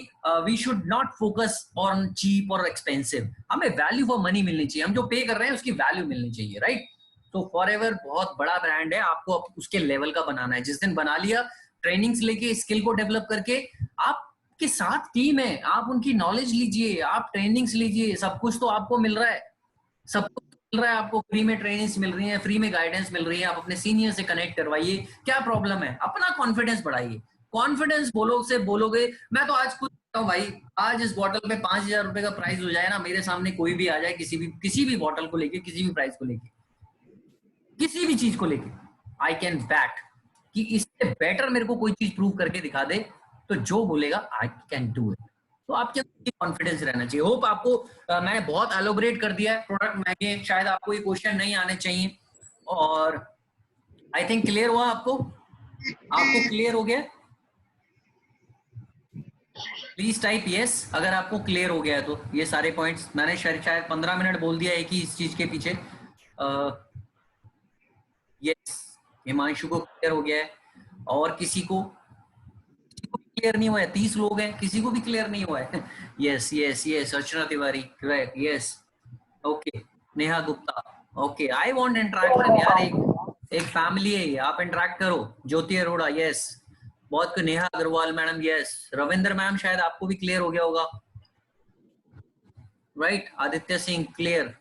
[SPEAKER 1] we should not focus on cheap और एक्सपेंसिव, हमें वैल्यू फॉर मनी मिलनी चाहिए, हम जो पे कर रहे हैं उसकी वैल्यू मिलनी चाहिए, राइट? तो फॉरएवर बहुत बड़ा ब्रांड है, आपको उसके लेवल का बनाना है, जिस दिन बना लिया, ट्रेनिंग्स लेके, स्किल को डेवलप करके, आपके साथ टीम है, आप उनकी नॉलेज लीजिए, आप ट्रेनिंग्स लीजिए, सब कुछ तो आपको मिल रहा है, सब कुछ मिल रहा है आपको, फ्री में ट्रेनिंग्स मिल रही है, फ्री में गाइडेंस मिल रही है, आप अपने सीनियर से कनेक्ट करवाइए, क्या प्रॉब्लम है? अपना कॉन्फिडेंस बढ़ाइए, कॉन्फिडेंस बोलोगे, मैं तो आज खुद भाई, आज इस बॉटल पे 5,000 रुपए का प्राइस हो जाए ना, मेरे सामने कोई भी आ जाए, किसी भी बॉटल को लेके, किसी भी प्राइस को लेके, किसी भी चीज को लेके, आई कैन बैट कि इससे बेटर मेरे को कोई चीज प्रूव करके दिखा दे, तो जो बोलेगा आई कैन डू इट। तो आपके अंदर कॉन्फिडेंस रहना चाहिए। होप आपको मैंने बहुत एलोबरेट कर दिया है, प्रोडक्ट महंगे, शायद आपको ये क्वेश्चन नहीं आने चाहिए, और आई थिंक क्लियर हुआ आपको क्लियर हो गया? प्लीज टाइप यस अगर आपको क्लियर हो गया है। तो ये सारे पॉइंट्स मैंने शायद 15 मिनट बोल दिया एक ही इस चीज के पीछे। यस, हिमांशु को क्लियर हो गया है, और किसी को क्लियर नहीं हुआ है? 30 लोग हैं, किसी को भी क्लियर नहीं हुआ है? Yes yes yes, Archana Tiwari correct, yes, okay, Neha Gupta, okay, I want interaction यार, एक फैमिली है, आप इंटरेक्ट करो। ज्योति अरोड़ा, यस, बहुत, Neha Agarwal madam, yes, Ravindra ma'am, शायद आपको भी क्लियर हो गया होगा, right? Aditya Singh, clear,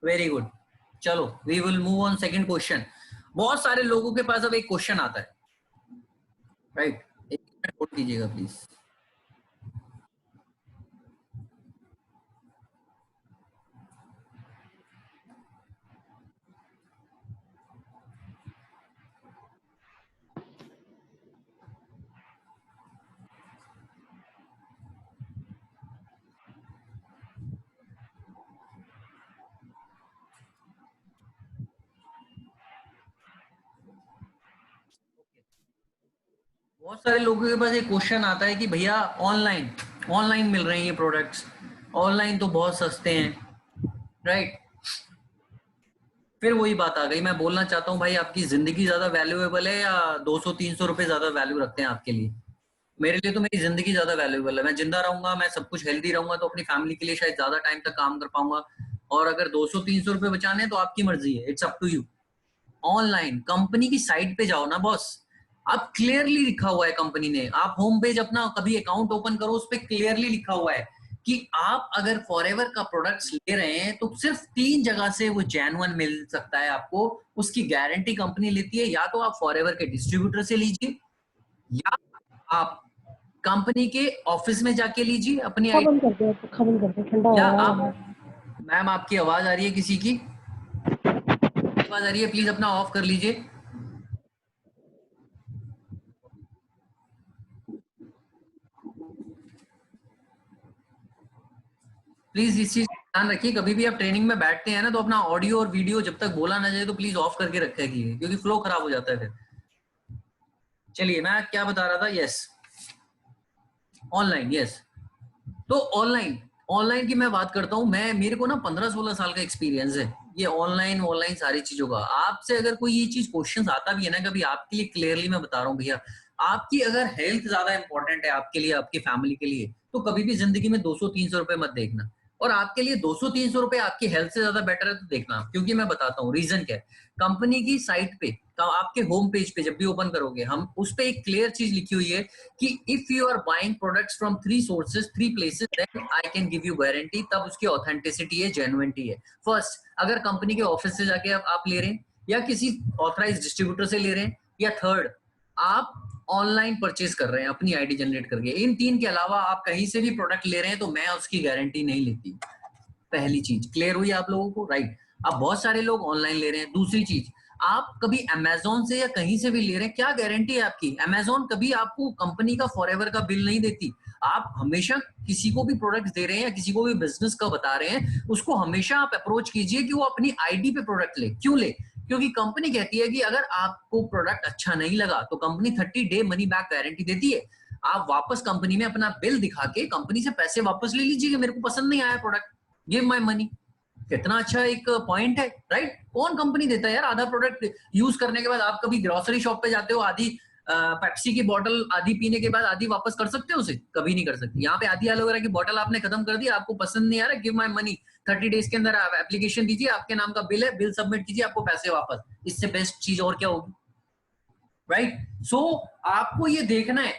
[SPEAKER 1] very good. चलो, we will move on second question. बहुत सारे लोगों के पास अब एक क्वेश्चन आता है, राइट? एक मिनट होल्ड कीजिएगा प्लीज। बहुत सारे लोगों के पास एक क्वेश्चन आता है कि भैया ऑनलाइन मिल रहे हैं ये प्रोडक्ट्स, ऑनलाइन तो बहुत सस्ते हैं, राइट? फिर वही बात आ गई, मैं बोलना चाहता हूँ भाई, आपकी जिंदगी ज्यादा वैल्यूएबल है या 200-300 रुपए ज्यादा वैल्यू रखते हैं आपके लिए? मेरे लिए तो मेरी जिंदगी ज्यादा वैल्यूएबल है, मैं जिंदा रहूंगा, मैं सब कुछ हेल्दी रहूंगा, तो अपनी फैमिली के लिए शायद ज्यादा टाइम तक काम कर पाऊंगा, और अगर 200-300 रुपए बचाने हैं तो आपकी मर्जी है, it's up to you. Online company की साइट पे जाओ ना बॉस, आप क्लियरली लिखा हुआ है कंपनी ने, आप होम पेज अपना कभी अकाउंट ओपन करो, उस पर क्लियरली लिखा हुआ है कि आप अगर फॉरएवर का प्रोडक्ट्स ले रहे हैं तो सिर्फ 3 जगह से वो जेन्युइन मिल सकता है आपको, उसकी गारंटी कंपनी लेती है, या तो आप फॉरएवर के डिस्ट्रीब्यूटर से लीजिए, या आप कंपनी के ऑफिस में जाके लीजिए अपनी
[SPEAKER 2] खबन कर दे ठंडा,
[SPEAKER 1] या आप, मैम आपकी आवाज आ रही है, किसी की आवाज आ रही है, प्लीज अपना ऑफ कर लीजिए। प्लीज इस चीज का ध्यान रखिए, कभी भी आप ट्रेनिंग में बैठते हैं ना, तो अपना ऑडियो और वीडियो जब तक बोला ना जाए तो प्लीज ऑफ करके रखा कीजिए, क्योंकि फ्लो खराब हो जाता है फिर। चलिए, मैं क्या बता रहा था, यस, ऑनलाइन, यस, तो ऑनलाइन की मैं बात करता हूँ, मेरे को ना 15-16 साल का एक्सपीरियंस है ये ऑनलाइन सारी चीजों का। आपसे अगर कोई ये चीज क्वेश्चन आता भी है ना कभी, आपके लिए क्लियरली मैं बता रहा हूँ भैया, आपकी अगर हेल्थ ज्यादा इंपॉर्टेंट है आपके लिए, आपकी फैमिली के लिए, तो कभी भी जिंदगी में 200-300 रुपए मत देखना, और आपके लिए 200-300 रुपए आपकी हेल्थ से ज्यादा बेटर है तो देखना, क्योंकि मैं बताता हूँ रीजन क्या है। कंपनी की साइट पे, आपके होम पेज पे जब भी ओपन करोगे, हम उस पे एक क्लियर चीज लिखी हुई है कि if you are buying products from 3 sources 3 places, then I can give you guarantee, तब उसकी ऑथेंटिसिटी है, जेन्युइनिटी है। फर्स्ट, अगर कंपनी के ऑफिस से जाके आप ले रहे हैं, या किसी ऑथराइज डिस्ट्रीब्यूटर से ले रहे हैं, या थर्ड, आप ऑनलाइन परचेज कर रहे हैं अपनी आईडी जनरेट करके, इन 3 के अलावा आप कहीं से भी प्रोडक्ट ले रहे हैं तो मैं उसकी गारंटी नहीं लेती। पहली चीज क्लियर हुई आप लोगों को, राइट? अब बहुत सारे लोग ऑनलाइन ले रहे हैं। दूसरी चीज, आप कभी अमेजोन से या कहीं से भी ले रहे हैं, क्या गारंटी है आपकी? अमेजोन कभी आपको कंपनी का फॉरएवर का बिल नहीं देती। आप हमेशा किसी को भी प्रोडक्ट दे रहे हैं या किसी को भी बिजनेस का बता रहे हैं, उसको हमेशा आप अप्रोच कीजिए कि वो अपनी आईडी पे प्रोडक्ट ले। क्यों ले? क्योंकि कंपनी कहती है कि अगर आपको प्रोडक्ट अच्छा नहीं लगा तो company 30 day money back guarantee देती है। आप वापस कंपनी में अपना बिल दिखा के कंपनी से पैसे वापस ले लीजिए कि मेरे को पसंद नहीं आया प्रोडक्ट, गिव माय मनी। कितना अच्छा एक पॉइंट है, राइट? कौन कंपनी देता है यार आधा प्रोडक्ट यूज करने के बाद? आप कभी ग्रोसरी शॉप पे जाते हो, आधी पेप्सी की बोतल आधी पीने के बाद आधी वापस कर सकते हो उसे? कभी नहीं कर सकते। यहाँ पे आधी एलोवेरा की बोतल आपने खत्म कर दी, आपको पसंद नहीं आ रहा, गिव माय मनी, 30 डेज के अंदर आप एप्लीकेशन दीजिए, आपके नाम का बिल है, बिल सबमिट कीजिए, आपको पैसे वापस। इससे बेस्ट चीज और क्या होगी, राइट? सो आपको ये देखना है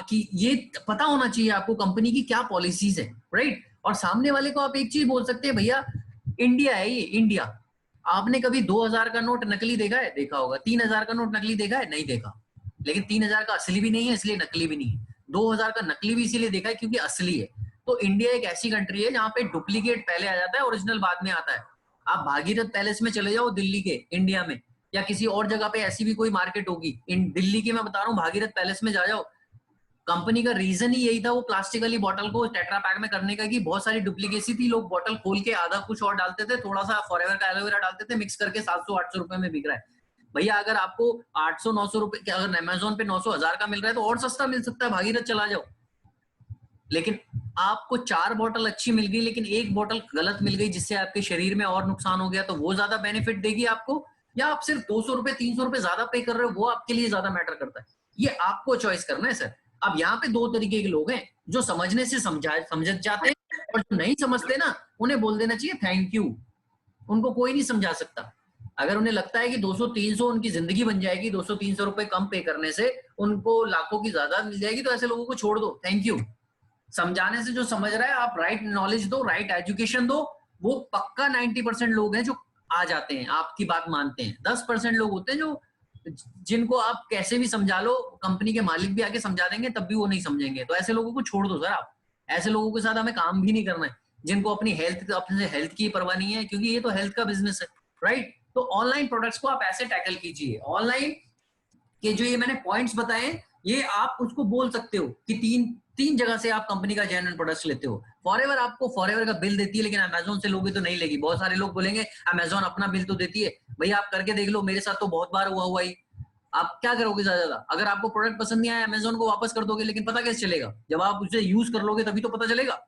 [SPEAKER 1] कि ये पता होना चाहिए आपको कंपनी की क्या पॉलिसीज है, राइट? और सामने वाले को आप एक चीज बोल सकते हैं, भैया इंडिया है ये, इंडिया। आपने कभी 2000 का नोट नकली देखा है? देखा होगा। 3000 का नोट नकली देखा है? नहीं देखा। लेकिन 3000 का असली भी नहीं है, इसलिए नकली भी नहीं है। 2000 का नकली भी इसीलिए देखा है क्योंकि असली है। तो इंडिया एक ऐसी कंट्री है जहां पे डुप्लीकेट पहले आ जाता है, ओरिजिनल बाद में आता है। आप भागीरथ पैलेस में चले जाओ दिल्ली के, इंडिया में, या किसी और जगह पे ऐसी भी कोई मार्केट होगी, इन दिल्ली की मैं बता रहा हूँ, भागीरथ पैलेस में जा जाओ। कंपनी का रीजन ही यही था वो प्लास्टिक वाली बोतल को टेट्रा पैक में करने का, कि बहुत सारी डुप्लीकेसी थी। लोग बोतल खोल के आधा कुछ और डालते थे, थोड़ा सा फॉरएवर का एलोवेरा डालते थे, मिक्स करके 700-800 रुपए में बिक रहा है। भैया अगर आपको 800-900 रुपए, अगर अमेजोन पे 900-1000 का मिल रहा है तो और सस्ता मिल सकता है, भागीरथ चला जाओ। लेकिन आपको 4 बोतल अच्छी मिल गई लेकिन एक बोतल गलत मिल गई जिससे आपके शरीर में और नुकसान हो गया, तो वो ज्यादा बेनिफिट देगी आपको, या आप सिर्फ 200 रुपए 300 रुपए ज्यादा पे कर रहे हो वो आपके लिए ज्यादा मैटर करता है? ये आपको चॉइस करना है सर। अब यहाँ पे 2 तरीके के लोग हैं, जो समझने से समझ जाते हैं, और जो नहीं समझते ना उन्हें बोल देना चाहिए थैंक यू। उनको कोई नहीं समझा सकता। अगर उन्हें लगता है कि 200-300 उनकी जिंदगी बन जाएगी, 200-300 रुपए कम पे करने से उनको लाखों की ज्यादा मिल जाएगी, तो ऐसे लोगों को छोड़ दो, थैंक यू। समझाने से जो समझ रहा है, आप राइट नॉलेज दो, राइट एजुकेशन दो, वो पक्का 90% लोग हैं जो आ जाते हैं, आपकी बात मानते हैं। 10% लोग होते हैं जो, जिनको आप कैसे भी समझा लो, कंपनी के मालिक भी आके समझा देंगे तब भी वो नहीं समझेंगे। तो ऐसे लोगों को छोड़ दो सर आप। ऐसे लोगों के साथ हमें काम भी नहीं करना है, जिनको अपनी हेल्थ की परवाह नहीं है, क्योंकि ये तो हेल्थ का बिजनेस है, राइट? तो ऑनलाइन प्रोडक्ट्स को आप ऐसे टैकल कीजिए। ऑनलाइन के जो ये मैंने पॉइंट्स बताए, ये आप उसको बोल सकते हो कि तीन जगह से आप कंपनी का जेन्युइन प्रोडक्ट्स लेते हो। फॉरएवर आपको फॉरएवर का बिल देती है, लेकिन अमेजोन से लोगे तो नहीं लेगी। बहुत सारे लोग बोलेंगे अमेजोन अपना बिल तो देती है। भैया आप करके देख लो, मेरे साथ तो बहुत बार हुआ ही। आप क्या करोगे ज्यादा? अगर आपको प्रोडक्ट पसंद नहीं आया, अमेजोन को वापस कर दोगे, लेकिन पता कैसे चलेगा? जब आप उसे यूज कर लोगे तभी तो पता चलेगा।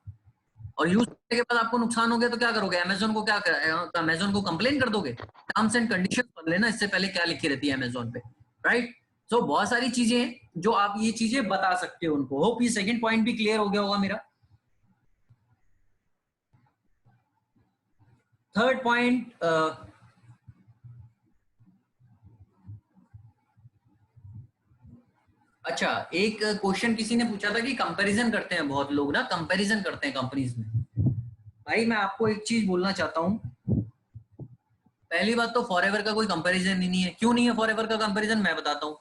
[SPEAKER 1] और यूज करने के बाद आपको नुकसान हो गया तो क्या करोगे? अमेजोन को क्या अमेजोन को कंप्लेन कर दोगे? टर्म्स एंड कंडीशन पढ़ लेना इससे पहले क्या लिखी रहती है अमेजोन पे, राइट? सो बहुत सारी चीजें हैं जो आप ये चीजें बता सकते हो उनको। होप ये सेकंड पॉइंट भी क्लियर हो गया होगा मेरा। थर्ड पॉइंट, अच्छा, एक क्वेश्चन किसी ने पूछा था कि कंपैरिजन करते हैं बहुत लोग ना, कंपैरिजन करते हैं कंपनीज में। भाई मैं आपको एक चीज बोलना चाहता हूं। पहली बात तो फॉरएवर का कोई कंपैरिजन ही नहीं है। क्यों नहीं है फॉरएवर का कंपैरिजन? मैं बताता हूँ।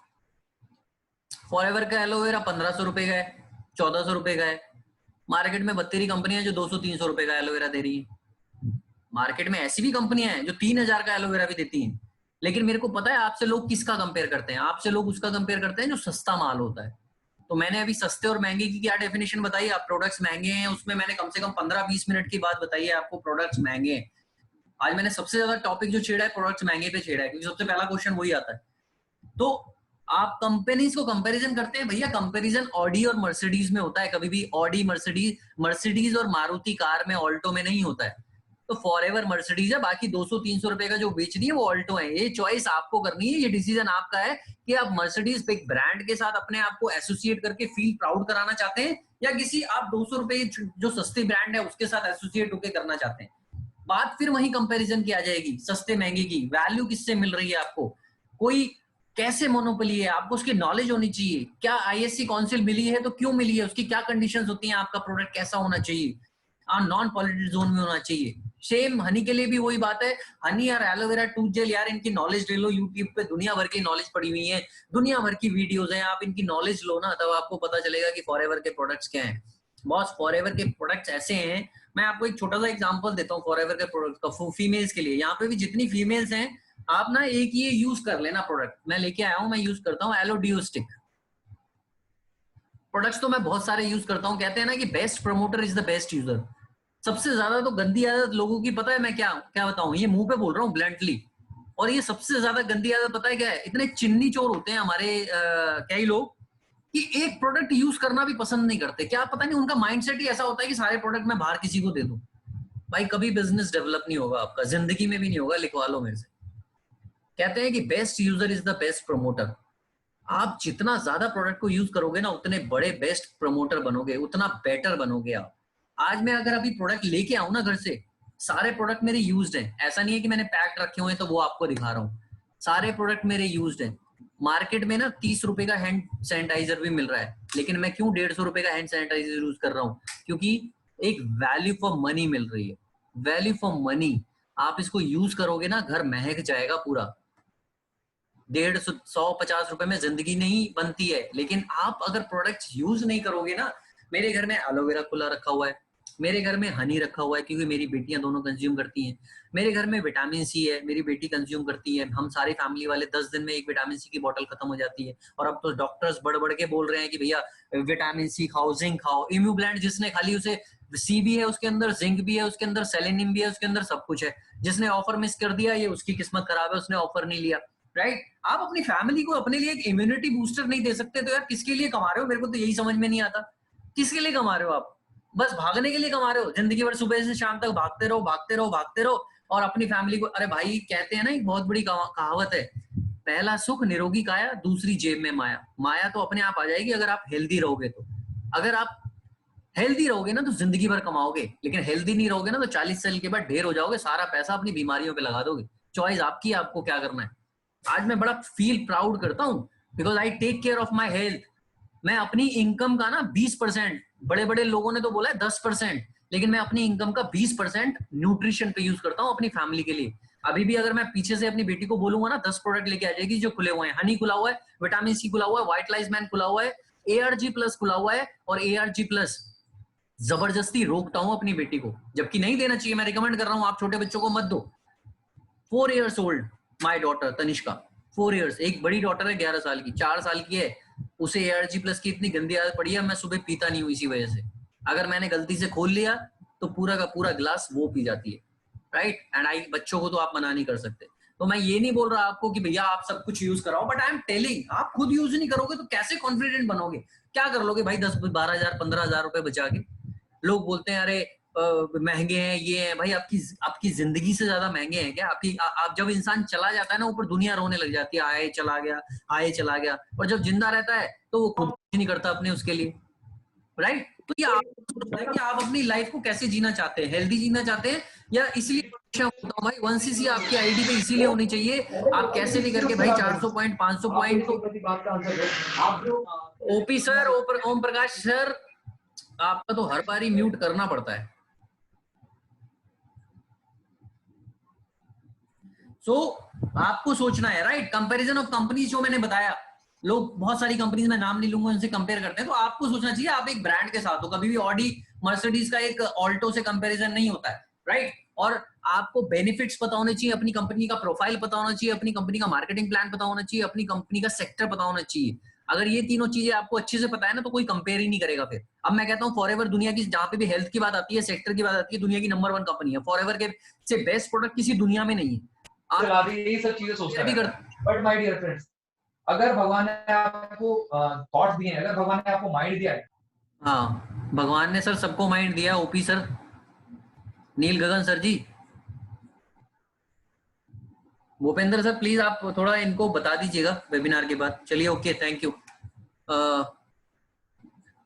[SPEAKER 1] फॉरएवर का एलोवेरा 1500 रुपए का है, 1400 रुपए का है। मार्केट में बत्तेरी कंपनियां जो 200-300 रुपए का एलोवेरा दे रही है। मार्केट में ऐसी भी कंपनियां हैं जो 3000 का एलोवेरा भी देती हैं। लेकिन मेरे को पता है आपसे लोग किसका कंपेयर करते हैं। आपसे लोग उसका कंपेयर करते हैं जो सस्ता माल होता है। तो मैंने अभी सस्ते और महंगे की क्या डेफिनेशन बताई? आप प्रोडक्ट्स महंगे हैं उसमें मैंने कम से कम 15-20 मिनट की बात बताई है आपको, प्रोडक्ट्स महंगे हैं। आज मैंने सबसे ज्यादा टॉपिक जो छेड़ा है प्रोडक्ट्स महंगे पे छेड़ा है, क्योंकि सबसे पहला क्वेश्चन वही आता है। तो आप कंपनीज को कंपैरिजन करते हैं, भैया कंपैरिजन ऑडी और मर्सिडीज में होता है। कभी भी ऑडी मर्सिडीज और मारुति कार में, ऑल्टो में नहीं होता है। तो फॉरएवर मर्सिडीज है, बाकी 200-300 रुपए का जो बेच रही है वो ऑल्टो है। ये चॉइस आपको करनी है, ये डिसीजन आपका है कि आप मर्सिडीज पे एक ब्रांड के साथ अपने आप को एसोसिएट करके फील प्राउड कराना चाहते हैं, या किसी आप 200 रुपए जो सस्ती ब्रांड है उसके साथ एसोसिएट होकर करना चाहते हैं। बात फिर वही कंपैरिजन की आ जाएगी, सस्ते महंगे की। वैल्यू किससे मिल रही है आपको? कोई कैसे मोनोपोली है, आपको उसकी नॉलेज होनी चाहिए। क्या आईएससी काउंसिल मिली है तो क्यों मिली है, उसकी क्या कंडीशंस होती हैं, आपका प्रोडक्ट कैसा होना चाहिए, नॉन पॉल्यूटेड जोन में होना चाहिए। सेम हनी के लिए भी वही बात है। हनी और एलोवेरा टूथ जेल, यार इनकी नॉलेज ले लो। यूट्यूब पे दुनिया भर की नॉलेज पड़ी हुई है, दुनिया भर की वीडियोस हैं। आप इनकी नॉलेज लो ना, तब आपको पता चलेगा कि फॉरएवर के प्रोडक्ट्स क्या हैं। बॉस फॉरएवर के प्रोडक्ट्स ऐसे हैं, मैं आपको एक छोटा सा एग्जांपल देता हूँ फॉरएवर के प्रोडक्ट का फीमेल्स के लिए। यहाँ पे भी जितनी फीमेल्स हैं, आप ना एक ये यूज कर लेना प्रोडक्ट। मैं लेके आया हूँ, मैं यूज करता हूँ एलो डियो स्टिक। प्रोडक्ट्स तो मैं बहुत सारे यूज करता हूँ। कहते हैं ना कि best promoter is the best user. सबसे ज्यादा तो गंदी आदत लोगों की पता है मैं क्या क्या बताऊं, ये मुंह पे बोल रहा हूँ ब्लंटली। और ये सबसे ज्यादा गंदी आदत पता है क्या है, इतने चिन्नी चोर होते हैं हमारे कई लोग कि एक प्रोडक्ट यूज करना भी पसंद नहीं करते। क्या पता नहीं, उनका माइंडसेट ही ऐसा होता है कि सारे प्रोडक्ट मैं बाहर किसी को दे दूं। भाई कभी बिजनेस डेवलप नहीं होगा आपका, जिंदगी में भी नहीं होगा, लिखवा लो मेरे से। कहते हैं कि best user is the best promoter. आप जितना ज्यादा प्रोडक्ट को यूज करोगे ना, उतने बड़े बेस्ट प्रमोटर बनोगे, उतना बेटर बनोगे आप। आज मैं अगर अभी प्रोडक्ट लेके आऊं ना घर से, सारे प्रोडक्ट मेरे यूज्ड हैं, ऐसा नहीं है कि मैंने पैक रखे हुए हैं तो वो आपको दिखा रहा हूँ। सारे प्रोडक्ट मेरे यूज्ड हैं। मार्केट में ना 30 रुपए का हैंड सैनिटाइजर भी मिल रहा है, लेकिन मैं क्यों 150 रुपए का हैंड सैनिटाइजर यूज कर रहा हूँ? क्योंकि एक वैल्यू फॉर मनी मिल रही है। वैल्यू फॉर मनी, आप इसको यूज करोगे ना, घर महक जाएगा पूरा। 150 रुपए में जिंदगी नहीं बनती है। लेकिन आप अगर प्रोडक्ट यूज नहीं करोगे ना, मेरे घर में एलोवेरा खुला रखा हुआ है, मेरे घर में हनी रखा हुआ है क्योंकि मेरी बेटियां दोनों कंज्यूम करती हैं, मेरे घर में विटामिन सी है, मेरी बेटी कंज्यूम करती है, हम सारी फैमिली वाले 10 दिन में एक विटामिन सी की बोतल खत्म हो जाती है। और अब तो डॉक्टर्स बढ़ बढ़ के बोल रहे हैं कि भैया विटामिन सी खाओ, जिंक खाओ। इम्यूब्लैंड जिसने खाली, उसे सी भी है उसके अंदर, जिंक भी है उसके अंदर, सेलेनियम भी है उसके अंदर, सब कुछ है। जिसने ऑफर मिस कर दिया, ये उसकी किस्मत खराब है, उसने ऑफर नहीं लिया। राइट? आप अपनी फैमिली को अपने लिए एक इम्यूनिटी बूस्टर नहीं दे सकते, तो यार किसके लिए कमा रहे हो? मेरे को तो यही समझ में नहीं आता, किसके लिए कमा रहे हो आप? बस भागने के लिए कमा रहे हो, जिंदगी भर सुबह से शाम तक भागते रहो भागते रहो भागते रहो। और अपनी फैमिली को, अरे भाई कहते हैं ना, एक बहुत बड़ी कहावत है, पहला सुख निरोगी काया, दूसरी जेब में माया। माया तो अपने आप आ जाएगी अगर आप हेल्दी रहोगे तो। अगर आप हेल्दी रहोगे ना तो जिंदगी भर कमाओगे, लेकिन हेल्दी नहीं रहोगे ना तो 40 साल के बाद ढेर हो जाओगे, सारा पैसा अपनी बीमारियों पे लगा दोगे। चॉइस आपकी है, आपको क्या करना है। आज मैं बड़ा फील प्राउड करता हूँ because I take care of my health. मैं अपनी इनकम का ना 20%, बड़े बड़े लोगों ने तो बोला है 10%, लेकिन मैं अपनी इनकम का 20% न्यूट्रिशन पे यूज करता हूँ अपनी फैमिली के लिए। अभी भी अगर मैं पीछे से अपनी बेटी को बोलूंगा ना, 10 प्रोडक्ट लेके आ जाएगी जो खुले हुए हैं। हनी खुला हुआ है, विटामिन सी खुला हुआ है, व्हाइट लाइज मैन खुला हुआ है, ARG प्लस खुला हुआ है। और ARG प्लस जबरदस्ती रोकता हूं अपनी बेटी को, जबकि नहीं देना चाहिए। मैं रिकमेंड कर रहा हूं आप छोटे बच्चों को मत दो। 4 years old my daughter Tanishka, 4 years। एक बड़ी डॉटर है 11 साल की, 4 साल की है, उसे ARG प्लस की इतनी गंदी आदत पड़ी है, मैं सुबह पीता नहीं हूं इसी वजह से। अगर मैंने गलती से खोल लिया तो पूरा का पूरा गिलास वो पी जाती है। राइट? एंड आई, बच्चों को तो आप मना नहीं कर सकते। तो मैं ये नहीं बोल रहा आपको कि भैया आप सब कुछ यूज कराओ, बट आई एम टेलिंग, आप खुद यूज नहीं करोगे तो कैसे कॉन्फिडेंट बनोगे? क्या कर लोगे भाई 10-12 हजार 15,000 रुपए बचा के? लोग बोलते हैं अरे महंगे हैं, ये है। भाई आपकी जिंदगी से ज्यादा महंगे हैं क्या? आप जब इंसान चला जाता है ना ऊपर, दुनिया रोने लग जाती है, आए चला गया, आए चला गया। और जब जिंदा रहता है तो वो खुद नहीं करता अपने उसके लिए। राइट? तो ये आप सोचना है कि आप अपनी लाइफ को कैसे जीना चाहते हैं, हेल्दी जीना चाहते हैं, या इसलिए बोलता हूँ भाई 1cc आपकी आईडी पे इसीलिए होनी चाहिए। आप कैसे भी करके भाई 400 पॉइंट 500 पॉइंट तो। OP sir, Om Prakash sir, आपका तो हर बार ही म्यूट करना पड़ता है। सो आपको सोचना है। राइट? कंपैरिजन ऑफ कंपनीज जो मैंने बताया, लोग बहुत सारी कंपनीज में नाम नहीं लूंगा उनसे कंपेयर करते हैं, तो आपको सोचना चाहिए आप एक ब्रांड के साथ हो। कभी भी ऑडी मर्सिडीज का एक ऑल्टो से कंपैरिजन नहीं होता है। राइट? और आपको बेनिफिट्स पता होने चाहिए, अपनी कंपनी का प्रोफाइल पता होना चाहिए, अपनी कंपनी का मार्केटिंग प्लान पता होना चाहिए, अपनी कंपनी का सेक्टर पता होना चाहिए। अगर ये तीनों चीजें आपको अच्छे से पता है ना, तो कोई कंपेयर ही नहीं करेगा फिर। अब मैं कहता हूँ फॉरएवर दुनिया की, जहां पे भी हेल्थ की बात आती है, सेक्टर की बात आती है, दुनिया की नंबर 1 कंपनी है। फॉरएवर के से बेस्ट प्रोडक्ट किसी दुनिया में नहीं है।
[SPEAKER 3] चला दी, यही सब चीजें सोचता है। बट माय डियर फ्रेंड्स, अगर भगवान ने आपको थॉट्स दिए हैं, अगर भगवान ने आपको माइंड दिया है,
[SPEAKER 1] हाँ भगवान ने सर सबको माइंड दिया। OP sir, Neel Gagan sir ji, Bhupendra sir please आप थोड़ा इनको बता दीजिएगा वेबिनार के बाद। चलिए okay, thank you.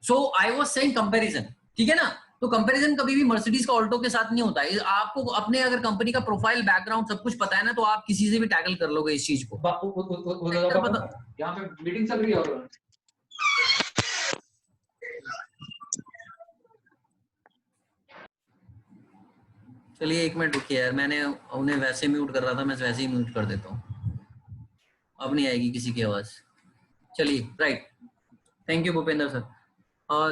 [SPEAKER 1] So I was saying comparison, ठीक है ना? तो कंपैरिजन कभी भी मर्सिडीज का ऑल्टो के साथ नहीं होता है। आपको अपने अगर कंपनी का प्रोफाइल, बैकग्राउंड सब कुछ पता है ना, तो आप किसी से भी टैकल कर लोगे इस चीज को।
[SPEAKER 3] यहाँ पे मीटिंग चल रही है और
[SPEAKER 1] चलिए 1 मिनट रुकिए यार, मैंने उन्हें वैसे म्यूट कर रहा था, मैं वैसे ही म्यूट कर देता हूँ। अब नहीं आएगी किसी की आवाज। चलिए right, thank you Bhupendra sir.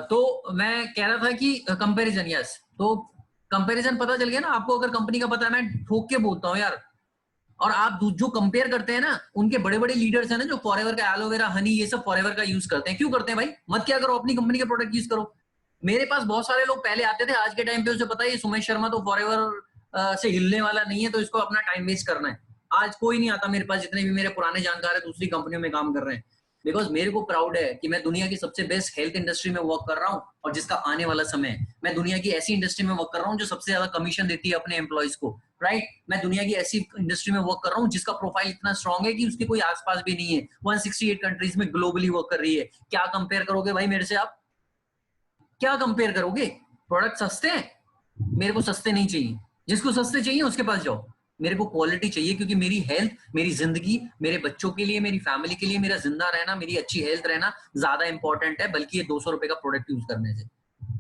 [SPEAKER 1] तो मैं कह रहा था कि कंपैरिजन, यस, तो कंपैरिजन पता चल गया ना आपको। अगर कंपनी का पता है, मैं ठोक के बोलता हूँ यार। और आप जो कंपेयर करते हैं ना, उनके बड़े बड़े लीडर्स हैं ना, जो फॉरएवर का एलोवेरा, हनी, ये सब फॉरएवर का यूज करते हैं। क्यों करते हैं भाई? मत क्या करो, अपनी कंपनी के प्रोडक्ट यूज करो। मेरे पास बहुत सारे लोग पहले आते थे, आज के टाइम पे उसे पता है ये सुमेश शर्मा तो फॉरएवर से हिलने वाला नहीं है, तो इसको अपना टाइम वेस्ट करना है। आज कोई नहीं आता मेरे पास, जितने भी मेरे पुराने जानकार है दूसरी कंपनियों में काम कर रहे हैं, बिकॉज मेरे को प्राउड है कि मैं दुनिया की सबसे बेस्ट हेल्थ इंडस्ट्री में वर्क कर रहा हूँ, और जिसका आने वाला समय है। मैं दुनिया की ऐसी इंडस्ट्री में वर्क कर रहा हूँ जो सबसे ज्यादा कमीशन देती है अपने एम्प्लॉइज को, राइट। मैं दुनिया की ऐसी इंडस्ट्री में वर्क कर रहा हूँ जिसका प्रोफाइल इतना स्ट्रांग है कि उसके कोई आसपास भी नहीं है, 168 कंट्रीज में ग्लोबली वर्क कर रही है। क्या कंपेयर करोगे भाई मेरे से? आप क्या कंपेयर करोगे? प्रोडक्ट सस्ते हैं, मेरे को सस्ते नहीं चाहिए। जिसको सस्ते चाहिए उसके पास जाओ, मेरे को क्वालिटी चाहिए, क्योंकि मेरी हेल्थ, मेरी जिंदगी, मेरे बच्चों के लिए, मेरी फैमिली के लिए मेरा जिंदा रहना, मेरी अच्छी हेल्थ रहना ज्यादा इंपॉर्टेंट है, बल्कि ये 200 रुपए का प्रोडक्ट यूज करने से,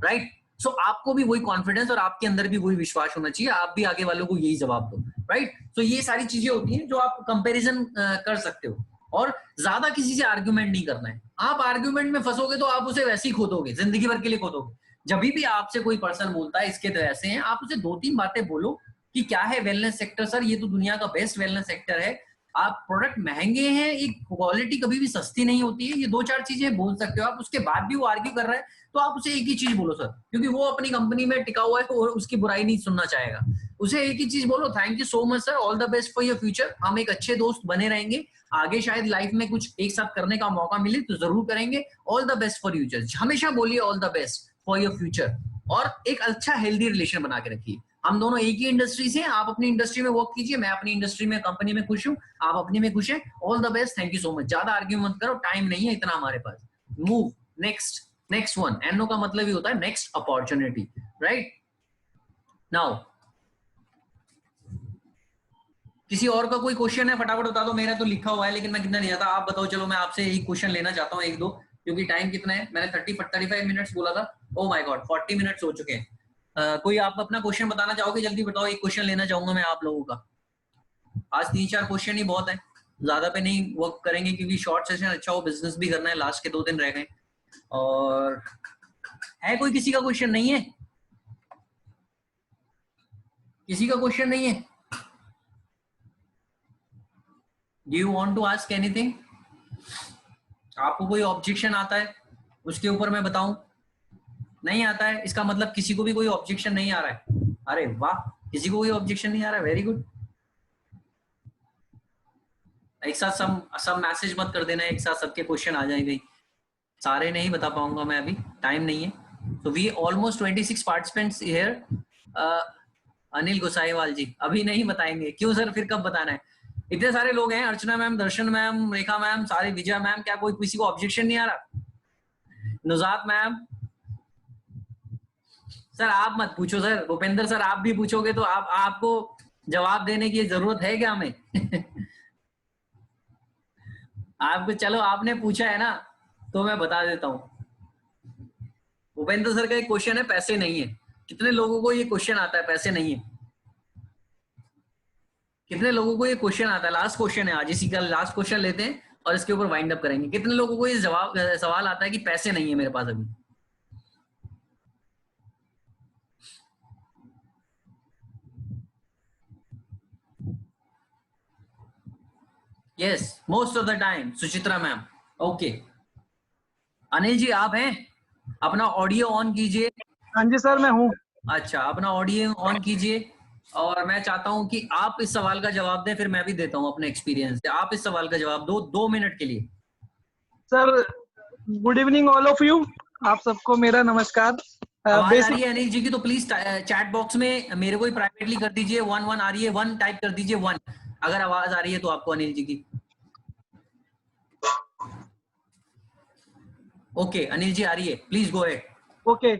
[SPEAKER 1] राइट। सो आपको भी वही कॉन्फिडेंस और आपके अंदर भी वही विश्वास होना चाहिए, आप भी आगे वालों को यही जवाब दो, राइट। सो ये सारी चीजें होती हैं जो आप कंपेरिजन कर सकते हो, और ज्यादा किसी से आर्ग्यूमेंट नहीं करना है। आप आर्ग्यूमेंट में फंसोगे तो आप उसे वैसे ही खोदोगे, जिंदगी भर के लिए खोदोगे। जब भी आपसे कोई पर्सन बोलता है इसके तो ऐसे हैं, आप उसे 2-3 बातें बोलो कि क्या है वेलनेस सेक्टर सर, ये तो दुनिया का बेस्ट वेलनेस सेक्टर है, आप प्रोडक्ट महंगे हैं, एक क्वालिटी कभी भी सस्ती नहीं होती है, ये 2-4 चीजें बोल सकते हो आप। उसके बाद भी वो आर्ग्यू कर रहा है तो आप उसे एक ही चीज बोलो सर, क्योंकि वो अपनी कंपनी में टिका हुआ है तो उसकी बुराई नहीं सुनना चाहेगा। उसे एक ही चीज बोलो, thank you so much sir, all the best for your future, हम एक अच्छे दोस्त बने रहेंगे, आगे शायद लाइफ में कुछ एक साथ करने का मौका मिले तो जरूर करेंगे, all the best for future. हमेशा बोलिए all the best for your future, और एक अच्छा हेल्दी रिलेशन बना के रखिए। हम दोनों एक ही इंडस्ट्री से हैं, आप अपनी इंडस्ट्री में वर्क कीजिए, मैं अपनी इंडस्ट्री में कंपनी में खुश हूं, आप अपनी में खुश हैं, all the best, thank you so much. ज्यादा आर्ग्यू मत करो, टाइम नहीं है इतना हमारे पास। मूव नेक्स्ट वन, एनओ का मतलब ही होता है नेक्स्ट अपॉर्चुनिटी, राइट। नाउ किसी और का कोई क्वेश्चन है फटाफट बता दो, मेरा तो लिखा हुआ है लेकिन मैं कितना नहीं जाता, आप बताओ। चलो मैं आपसे एक क्वेश्चन लेना चाहता हूँ, एक दो, क्योंकि टाइम कितना है, मैंने 35 मिनट्स बोला था, ओ माय गॉड 40 मिनट्स हो चुके हैं। कोई आप अपना क्वेश्चन बताना चाहोगे? जल्दी बताओ, एक क्वेश्चन लेना चाहूंगा मैं आप लोगों का। आज 3-4 क्वेश्चन ही बहुत है, ज्यादा पे नहीं वर्क करेंगे क्योंकि शॉर्ट सेशन अच्छा हो, बिजनेस भी करना है, लास्ट के 2 दिन रह गए। और है कोई, किसी का क्वेश्चन नहीं है? किसी का क्वेश्चन नहीं है? Do you want to ask anything? आपको कोई ऑब्जेक्शन आता है उसके ऊपर मैं बताऊं? नहीं आता है, इसका मतलब किसी को भी कोई ऑब्जेक्शन नहीं आ रहा है। अरे वाह, किसी को कोई ऑब्जेक्शन नहीं आ रहा है, वेरी गुड। एक साथ सब मैसेज मत कर देना, एक साथ सबके क्वेश्चन आ जाएंगे, सारे नहीं बता पाऊंगा मैं, अभी टाइम नहीं है। तो we almost 26 participants here. Anil Gosaiwal ji अभी नहीं बताएंगे, क्यों सर? फिर कब बताना है? इतने सारे लोग हैं, अर्चना मैम, दर्शन मैम, रेखा मैम, सारे, विजय मैम, क्या कोई किसी को ऑब्जेक्शन नहीं आ रहा? नुजात मैम, सर आप मत पूछो सर, भूपेंद्र सर आप भी पूछोगे तो आपको जवाब देने की जरूरत है क्या हमें? आपको, चलो आपने पूछा है ना तो मैं बता देता हूँ। भूपेंद्र सर का एक क्वेश्चन है, पैसे नहीं है। कितने लोगों को ये क्वेश्चन आता है, पैसे नहीं है? कितने लोगों को ये क्वेश्चन आता है? लास्ट क्वेश्चन है आज, इसी का लास्ट क्वेश्चन लेते हैं और इसके ऊपर वाइंड अप करेंगे। कितने लोगों को ये सवाल आता है कि पैसे नहीं है मेरे पास अभी? Yes, most of the time. Suchitra ma'am, okay. Anil ji आप हैं? अपना ऑडियो ऑन कीजिए।
[SPEAKER 4] हाँ जी सर, मैं हूँ।
[SPEAKER 1] अच्छा, अपना ऑडियो ऑन कीजिए, और मैं चाहता हूं कि आप इस सवाल का जवाब दें, फिर मैं भी देता हूं अपने एक्सपीरियंस से। आप इस सवाल का जवाब दो 2 मिनट के लिए।
[SPEAKER 4] Sir good evening all of you, आप सबको मेरा नमस्कार।
[SPEAKER 1] आवाज आ रही है अनिल जी की तो प्लीज चैट बॉक्स में मेरे को ही प्राइवेटली कर दीजिए। 1 आ रही है, 1 टाइप कर दीजिए, 1 अगर आवाज आ रही है तो आपको अनिल जी की। ओके अनिल जी आ रही है, प्लीज गो अहेड।
[SPEAKER 4] ओके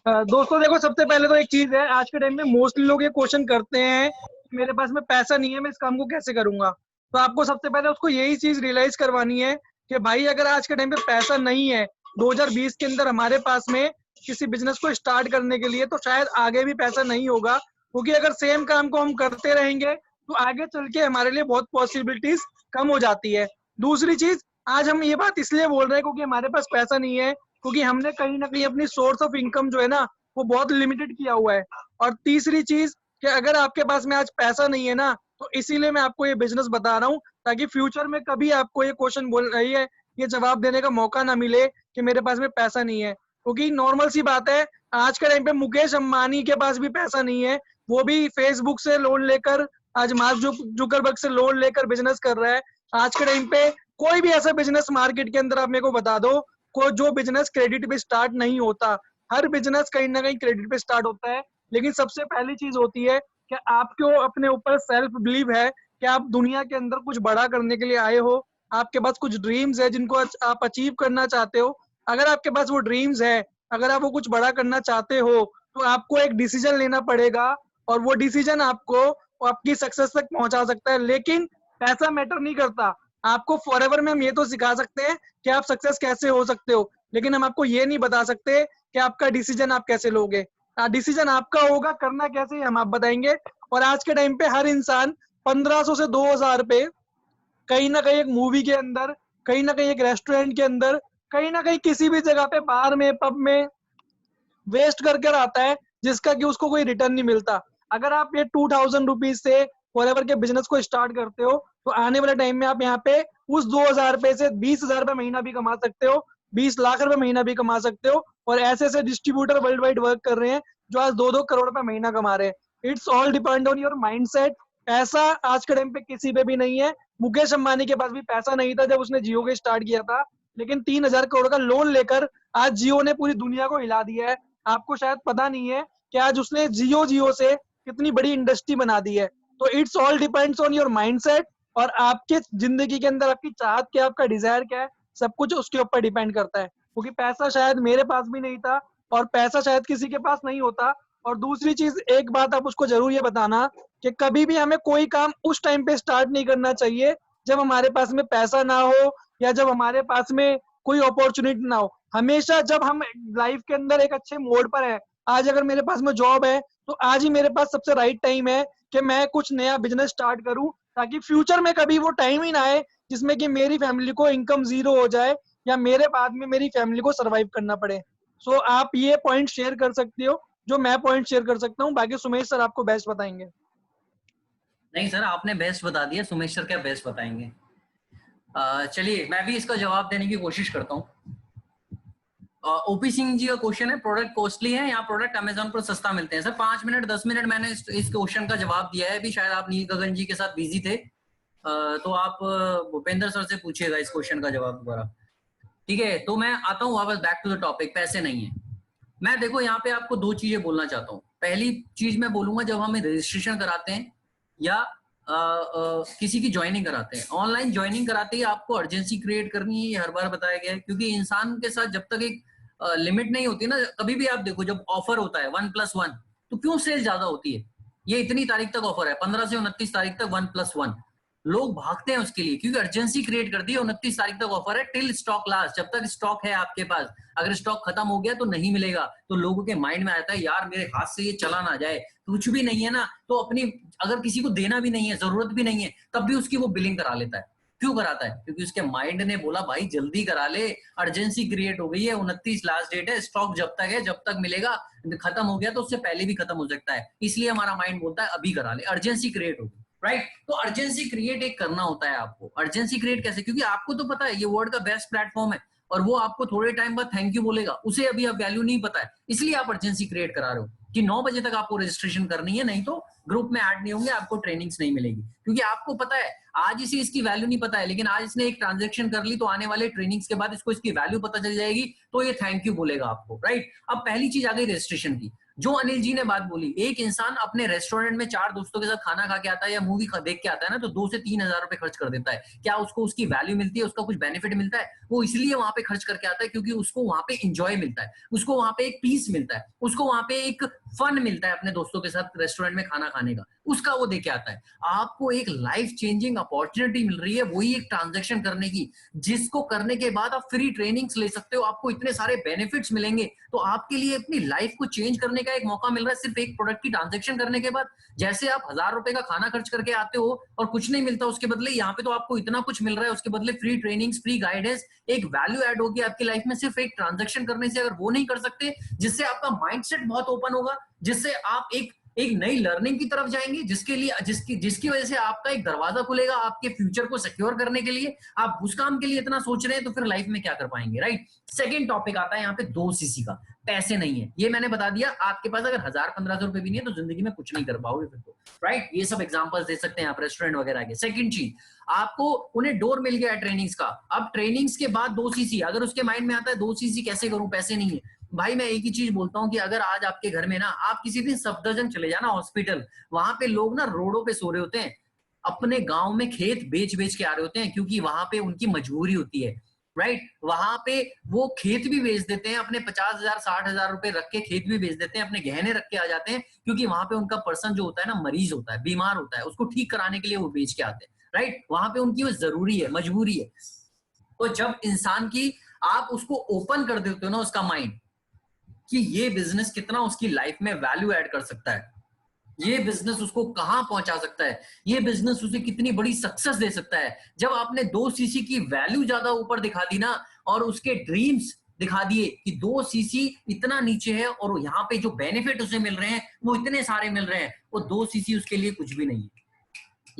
[SPEAKER 4] दोस्तों, देखो सबसे पहले तो एक चीज है, आज के टाइम में मोस्टली लोग ये क्वेश्चन करते हैं कि मेरे पास में पैसा नहीं है, मैं इस काम को कैसे करूंगा। तो आपको सबसे पहले उसको यही चीज रियलाइज करवानी है कि भाई अगर आज के टाइम पे पैसा नहीं है 2020 के अंदर हमारे पास में किसी बिजनेस को स्टार्ट करने के लिए, तो शायद आगे भी पैसा नहीं होगा, क्योंकि अगर सेम काम को हम करते रहेंगे तो आगे चल के हमारे लिए बहुत पॉसिबिलिटीज कम हो जाती है। दूसरी चीज, आज हम ये बात इसलिए बोल रहे हैं क्योंकि हमारे पास पैसा नहीं है, क्योंकि हमने कहीं ना कहीं अपनी सोर्स ऑफ इनकम जो है ना वो बहुत लिमिटेड किया हुआ है। और तीसरी चीज कि अगर आपके पास में आज पैसा नहीं है ना, तो इसीलिए मैं आपको ये बिजनेस बता रहा हूँ, ताकि फ्यूचर में कभी आपको ये क्वेश्चन बोल रही है, ये जवाब देने का मौका ना मिले कि मेरे पास में पैसा नहीं है। क्योंकि नॉर्मल सी बात है, आज के टाइम पे मुकेश अंबानी के पास भी पैसा नहीं है, वो भी फेसबुक से लोन लेकर आज मार्क जुकरबर्ग से लोन लेकर बिजनेस कर रहा है। आज के टाइम पे कोई भी ऐसा बिजनेस मार्केट के अंदर आप मेरे को बता दो, को जो बिजनेस क्रेडिट पे स्टार्ट नहीं होता। हर बिजनेस कहीं ना कहीं क्रेडिट पे स्टार्ट होता है, लेकिन सबसे पहली चीज होती है कि आपको अपने ऊपर सेल्फ बिलीव है कि आप दुनिया के अंदर कुछ बड़ा करने के लिए आए हो। आपके पास कुछ ड्रीम्स है जिनको आप अचीव करना चाहते हो। अगर आपके पास वो ड्रीम्स है, अगर आप वो कुछ बड़ा करना चाहते हो, तो आपको एक डिसीजन लेना पड़ेगा, और वो डिसीजन आपको आपकी सक्सेस तक पहुंचा सकता है। लेकिन पैसा मैटर नहीं करता। आपको फॉरएवर में हम ये तो सिखा सकते हैं कि आप सक्सेस कैसे हो सकते हो, लेकिन हम आपको ये नहीं बता सकते कि आपका डिसीजन आप कैसे लोगे। डिसीजन आपका होगा, करना कैसे हम आप बताएंगे। और आज के टाइम पे हर इंसान 1500 से 2000 पे कहीं ना कहीं एक मूवी के अंदर, कहीं ना कहीं एक रेस्टोरेंट के अंदर, कहीं ना कहीं किसी भी जगह पे, बार में, पब में वेस्ट करके आता है, जिसका कि उसको कोई रिटर्न नहीं मिलता। अगर आप ये 2000 रुपीज से फॉरएवर के बिजनेस को स्टार्ट करते हो, तो आने वाले टाइम में आप यहाँ पे उस 2000 रुपए से 20,000 रुपए महीना भी कमा सकते हो, 20 लाख रुपए महीना भी कमा सकते हो। और ऐसे ऐसे डिस्ट्रीब्यूटर वर्ल्ड वाइड वर्क कर रहे हैं जो आज 2-2 करोड़ रुपए महीना कमा रहे हैं। It's all depend on your mindset. पैसा आज के टाइम पे किसी पे भी नहीं है। मुकेश अंबानी के पास भी पैसा नहीं था जब उसने जियो के स्टार्ट किया था, लेकिन 3000 करोड़ का लोन लेकर आज जियो ने पूरी दुनिया को हिला दिया है। आपको शायद पता नहीं है कि आज उसने जियो से कितनी बड़ी इंडस्ट्री बना दी है। तो it's all depends on your mindset, और आपके जिंदगी के अंदर आपकी चाहत क्या, आपका डिजायर क्या है, सब कुछ उसके ऊपर डिपेंड करता है। क्योंकि पैसा शायद मेरे पास भी नहीं था, और पैसा शायद किसी के पास नहीं होता। और दूसरी चीज, एक बात आप उसको जरूर ये बताना कि कभी भी हमें कोई काम उस टाइम पे स्टार्ट नहीं करना चाहिए जब हमारे पास में पैसा ना हो, या जब हमारे पास में कोई अपॉर्चुनिटी ना हो। हमेशा जब हम लाइफ के अंदर एक अच्छे मोड पर है, आज अगर मेरे पास में जॉब है, तो आज ही मेरे पास सबसे राइट टाइम है कि मैं कुछ नया बिजनेस स्टार्ट करूं, ताकि फ्यूचर में कभी वो टाइम ही ना आए जिसमें कि मेरी फैमिली को इनकम जीरो हो जाए, या मेरे बाद में मेरी फैमिली को सरवाइव करना पड़े। सो आप ये पॉइंट शेयर कर सकते हो जो मैं पॉइंट शेयर कर सकता हूँ। बाकी सुमेश सर आपको बेस्ट बताएंगे।
[SPEAKER 1] नहीं सर, आपने बेस्ट बता दिया, सुमेश सर क्या बेस्ट बताएंगे। चलिए मैं भी इसका जवाब देने की कोशिश करता हूँ। ओपी सिंह जी का क्वेश्चन है, प्रोडक्ट कॉस्टली है या प्रोडक्ट अमेजोन पर सस्ता मिलते हैं। सर 5 मिनट 10 मिनट मैंने इस क्वेश्चन का जवाब दिया है। अभी शायद आप नील गगन जी के साथ बिजी थे, तो आप भूपेंद्र सर से पूछिएगा इस क्वेश्चन का जवाब दोबारा। ठीक है, तो मैं आता हूँ वापस बैक टू द टॉपिक, पैसे नहीं है। मैं देखो यहाँ पे आपको 2 चीजें बोलना चाहता हूँ। पहली चीज मैं बोलूंगा, जब हमें रजिस्ट्रेशन कराते हैं या किसी की ज्वाइनिंग कराते हैं, ऑनलाइन ज्वाइनिंग कराते ही आपको अर्जेंसी क्रिएट करनी है, ये हर बार बताया गया है। क्योंकि इंसान के साथ जब तक एक लिमिट नहीं होती ना, कभी भी आप देखो जब ऑफर होता है 1+1, तो क्यों सेल ज्यादा होती है। ये इतनी तारीख तक ऑफर है, 15 से 29 तारीख तक 1+1, लोग भागते हैं उसके लिए क्योंकि अर्जेंसी क्रिएट कर दी है। 29 तारीख तक ऑफर है, टिल स्टॉक लास्ट, जब तक स्टॉक है आपके पास। अगर स्टॉक खत्म हो गया तो नहीं मिलेगा। तो लोगों के माइंड में आता है यार मेरे हाथ से ये चला ना जाए, कुछ भी नहीं है ना, तो अपनी अगर किसी को देना भी नहीं है, जरूरत भी नहीं है, तब भी उसकी वो बिलिंग करा लेता है। क्यों कराता है? क्योंकि उसके माइंड ने बोला भाई जल्दी करा ले, अर्जेंसी क्रिएट हो गई है, 29 लास्ट डेट है, स्टॉक जब तक है, जब तक मिलेगा, खत्म हो गया तो उससे पहले भी खत्म हो सकता है, इसलिए हमारा माइंड बोलता है अभी करा ले, अर्जेंसी क्रिएट होगी। राइट, तो अर्जेंसी क्रिएट एक करना होता है आपको। अर्जेंसी क्रिएट कैसे? क्योंकि आपको तो पता है ये वर्ल्ड का बेस्ट प्लेटफॉर्म है, और वो आपको थोड़े टाइम बाद थैंक यू बोलेगा, उसे अभी आप वैल्यू नहीं पता है, इसलिए आप अर्जेंसी क्रिएट करा रहे हो कि 9 बजे तक आपको रजिस्ट्रेशन करनी है, नहीं तो ग्रुप में ऐड नहीं होंगे, आपको ट्रेनिंग्स नहीं मिलेगी। क्योंकि आपको पता है आज इसे इसकी वैल्यू नहीं पता है, लेकिन आज इसने एक ट्रांजैक्शन कर ली तो आने वाले ट्रेनिंग्स के बाद इसको इसकी वैल्यू पता चल जाएगी, तो ये थैंक यू बोलेगा आपको। राइट, अब पहली चीज आ गई रजिस्ट्रेशन की। जो अनिल जी ने बात बोली, एक इंसान अपने रेस्टोरेंट में 4 दोस्तों के साथ खाना खा के आता है या मूवी देख के आता है ना, तो 2 से 3 हजार रुपए खर्च कर देता है। क्या उसको उसकी वैल्यू मिलती है, उसका कुछ बेनिफिट मिलता है? वो इसलिए वहां पे खर्च करके आता है क्योंकि उसको वहां पे इंजॉय मिलता है, उसको वहां पे एक पीस मिलता है, उसको वहां पे एक फन मिलता है अपने दोस्तों के साथ रेस्टोरेंट में खाना खाने का, उसका वो देके आता है। आपको एक लाइफ चेंजिंग अपॉर्चुनिटी मिल रही है, वही एक ट्रांजैक्शन करने की, जिसको करने के बाद आप फ्री ट्रेनिंग्स ले सकते हो, आपको इतने सारे बेनिफिट्स मिलेंगे। तो आपके लिए अपनी लाइफ को चेंज करने का एक मौका मिल रहा है सिर्फ एक प्रोडक्ट की ट्रांजैक्शन करने के बाद। जैसे आप 1000 रुपए का खाना खर्च करके आते हो और कुछ नहीं मिलता उसके बदले, यहाँ पे तो आपको इतना कुछ मिल रहा है, उसके बदले फ्री ट्रेनिंग्स, फ्री गाइडेंस, एक वैल्यू ऐड होगी आपकी लाइफ में सिर्फ एक ट्रांजैक्शन करने से। अगर वो नहीं कर सकते, जिससे आपका माइंडसेट बहुत ओपन होगा, जिससे आप एक एक नई लर्निंग की तरफ जाएंगे जिसकी वजह से आपका एक दरवाजा खुलेगा आपके फ्यूचर को सिक्योर करने के लिए। आप उस काम के लिए इतना सोच रहे हैं तो फिर लाइफ में क्या कर पाएंगे, राइट। सेकंड टॉपिक आता है यहाँ पे 2 सीसी का, पैसे नहीं है। ये मैंने बता दिया, आपके पास अगर 1000-1500 रुपए भी नहीं है तो जिंदगी में कुछ नहीं कर पाओगे फिर तो, राइट। ये सब एग्जांपल्स दे सकते हैं आप रेस्टोरेंट वगैरह के। सेकंड चीज, आपको उन्हें डोर मिल गया है ट्रेनिंग्स का, अब ट्रेनिंग्स के बाद 2 सीसी, अगर उसके माइंड में आता है 2 सीसी कैसे करूं, पैसे नहीं है, भाई मैं एक ही चीज बोलता हूं कि अगर आज आपके घर में ना, आप किसी दिन सफदरजंग चले जाना हॉस्पिटल, वहां पे लोग ना रोडों पे सो रहे होते हैं, अपने गांव में खेत बेच बेच के आ रहे होते हैं, क्योंकि वहां पे उनकी मजबूरी होती है, राइट। वहां पे वो खेत भी बेच देते हैं, अपने 50,000-60,000 रुपए रख के खेत भी बेच देते हैं, अपने गहने रख के आ जाते हैं, क्योंकि वहां पे उनका पर्सन जो होता है ना, मरीज होता है, बीमार होता है, उसको ठीक कराने के लिए वो बेच के आते हैं, राइट। वहां पे उनकी वो जरूरी है, मजबूरी है। तो जब इंसान की आप उसको ओपन कर देते हो ना उसका माइंड कि ये बिजनेस कितना उसकी लाइफ में वैल्यू ऐड कर सकता है, ये बिजनेस उसको कहां पहुंचा सकता है, ये बिजनेस उसे कितनी बड़ी सक्सेस दे सकता है, जब आपने 2 सीसी की वैल्यू ज्यादा ऊपर दिखा दी ना और उसके ड्रीम्स दिखा दिए कि 2 सीसी इतना नीचे है और यहाँ पे जो बेनिफिट उसे मिल रहे हैं वो इतने सारे मिल रहे हैं, वो 2 सीसी उसके लिए कुछ भी नहीं है।